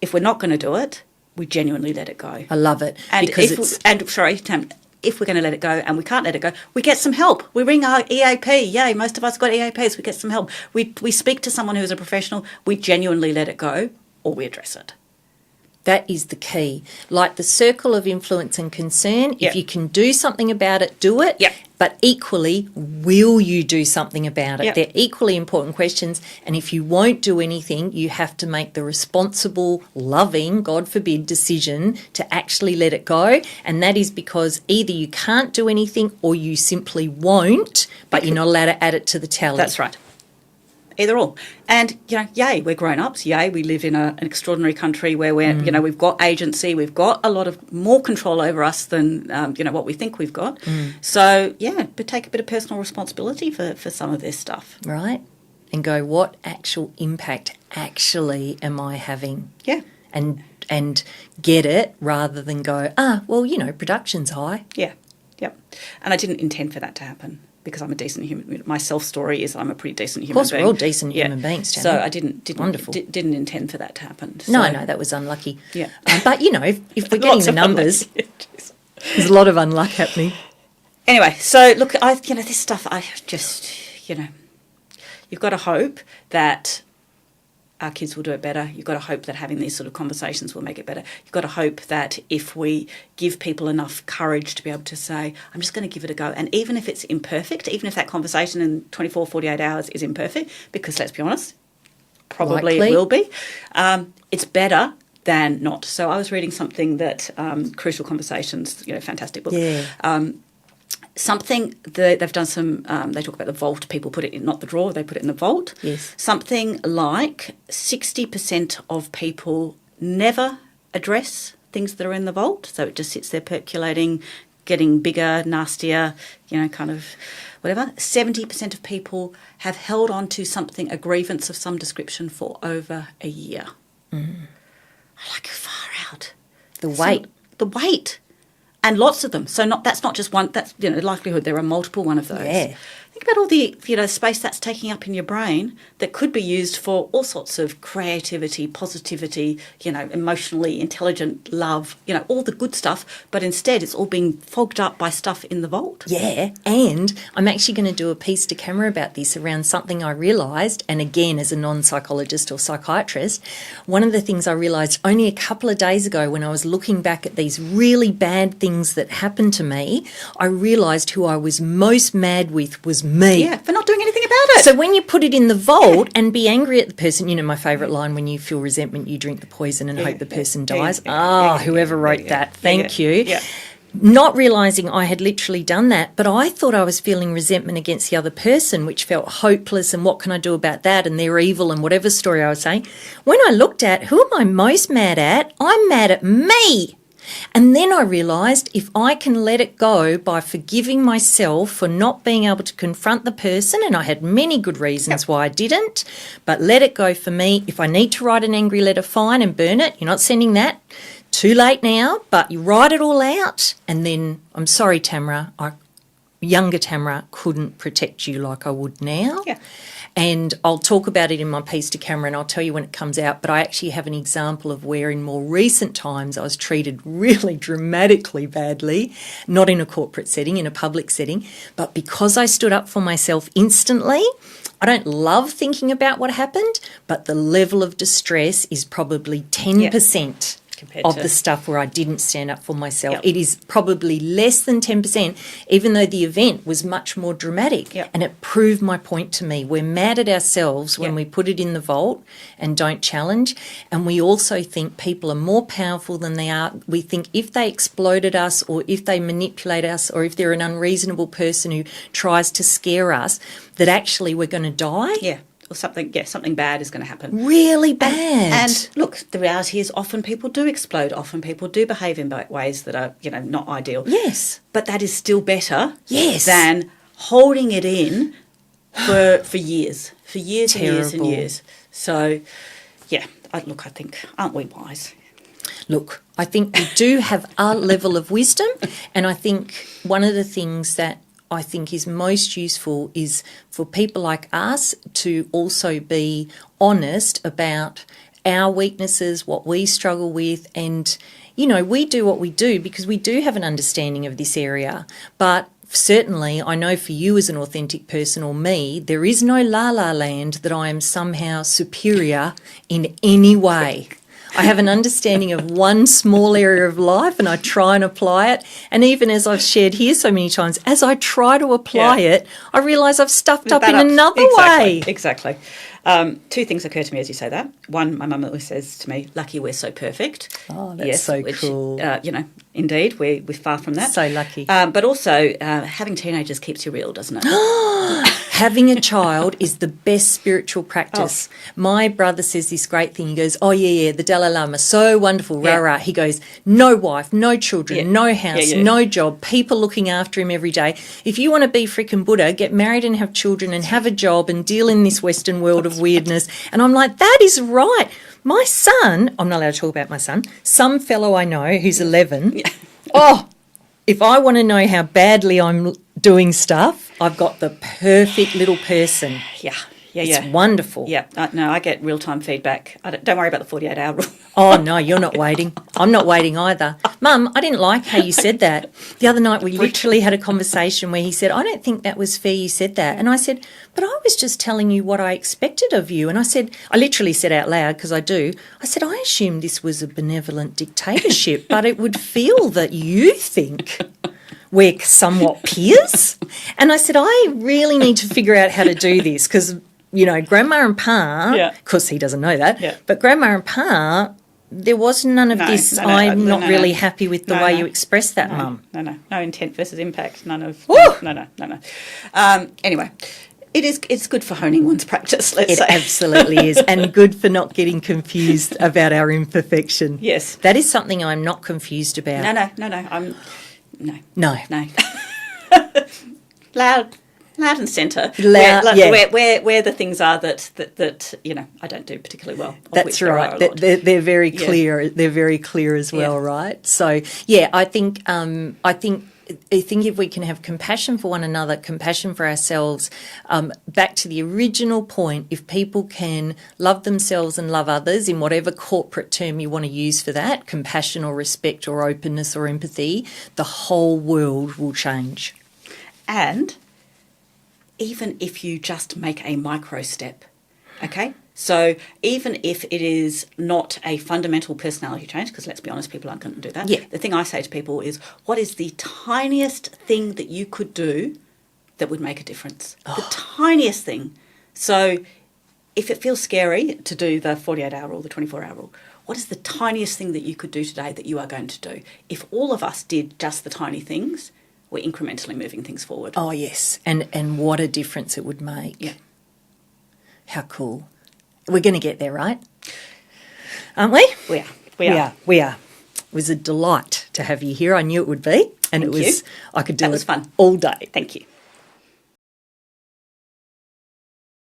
If we're not going to do it, we genuinely let it go. I love it. And Tam, if we're going to let it go and we can't let it go, we get some help. We ring our EAP. Yay, most of us got EAPs. We get some help. We speak to someone who is a professional. We genuinely let it go or we address it. That is the key. Like the circle of influence and concern, if you can do something about it, do it. Yep. But equally, will you do something about it? Yep. They're equally important questions. And if you won't do anything, you have to make the responsible, loving, God forbid, decision to actually let it go. And that is because either you can't do anything or you simply won't, but you're not allowed to add it to the tally. That's right. Either or. And, yay, we're grown-ups. Yay, we live in an extraordinary country where we've got agency. We've got a lot of more control over us than, what we think we've got. So, but take a bit of personal responsibility for some of this stuff. Right. And go, what actual impact actually am I having? Yeah. And get it rather than go, production's high. Yeah. Yep. And I didn't intend for that to happen. Because I'm a decent human. My self-story is I'm a pretty decent human being. Of course, we're all decent human beings, Tammy. So I didn't intend for that to happen. So. No, that was unlucky. Yeah. But, if we're getting the numbers, there's a lot of unluck happening. Anyway, so look, this stuff, I just, you've got to hope that our kids will do it better. You've got to hope that having these sort of conversations will make it better. You've got to hope that if we give people enough courage to be able to say, I'm just going to give it a go. And even if it's imperfect, even if that conversation in 24, 48 hours is imperfect, because let's be honest, probably it will be, it's better than not. So I was reading something that, Crucial Conversations, fantastic book. Yeah. Something that they've done they talk about the vault, people put it in, not the drawer, they put it in the vault. Yes. Something like 60% of people never address things that are in the vault. So it just sits there percolating, getting bigger, nastier, kind of whatever. 70% of people have held on to something, a grievance of some description, for over a year. Like, far out. The weight. The weight. And lots of them. So that's not just one. That's, likelihood there are multiple one of those. Yeah. Think about all the, space that's taking up in your brain that could be used for all sorts of creativity, positivity, emotionally intelligent, love, all the good stuff. But instead it's all being fogged up by stuff in the vault. Yeah, and I'm actually going to do a piece to camera about this around something I realised, and again, as a non-psychologist or psychiatrist, one of the things I realised only a couple of days ago when I was looking back at these really bad things that happened to me, I realised who I was most mad with was me. Yeah, for not doing anything about it. So when you put it in the vault and be angry at the person, my favourite line, when you feel resentment, you drink the poison and hope the person dies. Whoever wrote that, thank you. Yeah. Not realising I had literally done that, but I thought I was feeling resentment against the other person, which felt hopeless, and what can I do about that, and they're evil, and whatever story I was saying. When I looked at who am I most mad at, I'm mad at me. And then I realised if I can let it go by forgiving myself for not being able to confront the person, and I had many good reasons why I didn't, but let it go for me. If I need to write an angry letter, fine, and burn it. You're not sending that. Too late now, but you write it all out. And then, I'm sorry, Tamara, younger Tamara couldn't protect you like I would now. Yeah. And I'll talk about it in my piece to camera, and I'll tell you when it comes out. But I actually have an example of where in more recent times I was treated really dramatically badly, not in a corporate setting, in a public setting. But because I stood up for myself instantly, I don't love thinking about what happened, but the level of distress is probably 10%. Of the stuff where I didn't stand up for myself. Yep. It is probably less than 10%, even though the event was much more dramatic. Yep. And it proved my point to me. We're mad at ourselves when we put it in the vault and don't challenge. And we also think people are more powerful than they are. We think if they exploited us, or if they manipulate us, or if they're an unreasonable person who tries to scare us, that actually we're going to die. Yeah. Or something bad is going to happen. Really bad. And look, the reality is often people do explode. Often people do behave in ways that are, not ideal. Yes. But that is still better Yes. than holding it in for years. For years and years and Terrible. years. So, I think, aren't we wise? Look, I think we do have a level of wisdom, and I think one of the things that I think is most useful is for people like us to also be honest about our weaknesses, what we struggle with, and, we do what we do because we do have an understanding of this area. But certainly, I know for you as an authentic person, or me, there is no la-la land that I am somehow superior in any way. I have an understanding of one small area of life and I try and apply it. And even as I've shared here so many times, as I try to apply it, I realise I've stuffed up in another way. Exactly. Two things occur to me as you say that. One, my mum always says to me, lucky we're so perfect. Oh, that's so cool. Indeed, we're far from that. So lucky. But also, having teenagers keeps you real, doesn't it? Having a child is the best spiritual practice. Oh. My brother says this great thing. He goes, the Dalai Lama, so wonderful, rah. He goes, no wife, no children, no house, no job, people looking after him every day. If you want to be freaking Buddha, get married and have children and have a job and deal in this Western world of weirdness. And I'm like, that is right. My son, I'm not allowed to talk about my son, some fellow I know who's 11, if I want to know how badly I'm doing stuff, I've got the perfect little person. It's wonderful. Yeah, no, I get real-time feedback. Don't worry about the 48-hour rule. Oh, no, you're not waiting. I'm not waiting either. Mum, I didn't like how you said that. The other night we literally had a conversation where he said, I don't think that was fair you said that. And I said, but I was just telling you what I expected of you. And I literally said out loud, because I do, I said, I assumed this was a benevolent dictatorship, but it would feel that you think we're somewhat peers. And I said, I really need to figure out how to do this because, Grandma and Pa, of course he doesn't know that, but Grandma and Pa, there was none of this. I'm not really happy with the way you expressed that, Mum. No intent versus impact. None of. No. Anyway, It's good for honing one's practice, let's It say. absolutely is, and good for not getting confused about our imperfection. Yes. That is something I'm not confused about. No. Loud and centre. Loud, yeah. Where the things are that I don't do particularly well. That's right. They're very clear. Yeah. They're very clear as well, right? So yeah, I think if we can have compassion for one another, compassion for ourselves, back to the original point, if people can love themselves and love others in whatever corporate term you want to use for that, compassion or respect or openness or empathy, the whole world will change. And even if you just make a micro step, okay? So even if it is not a fundamental personality change, because let's be honest, people aren't going to do that. Yeah. The thing I say to people is, what is the tiniest thing that you could do that would make a difference? Oh. The tiniest thing. So if it feels scary to do the 48-hour rule, the 24-hour rule, what is the tiniest thing that you could do today that you are going to do? If all of us did just the tiny things, we're incrementally moving things forward. Oh, yes. And what a difference it would make. Yeah. How cool. We're going to get there, right? Aren't we? We are. It was a delight to have you here. I knew it would be. And Thank you. I could do that was fun. all day. Thank you.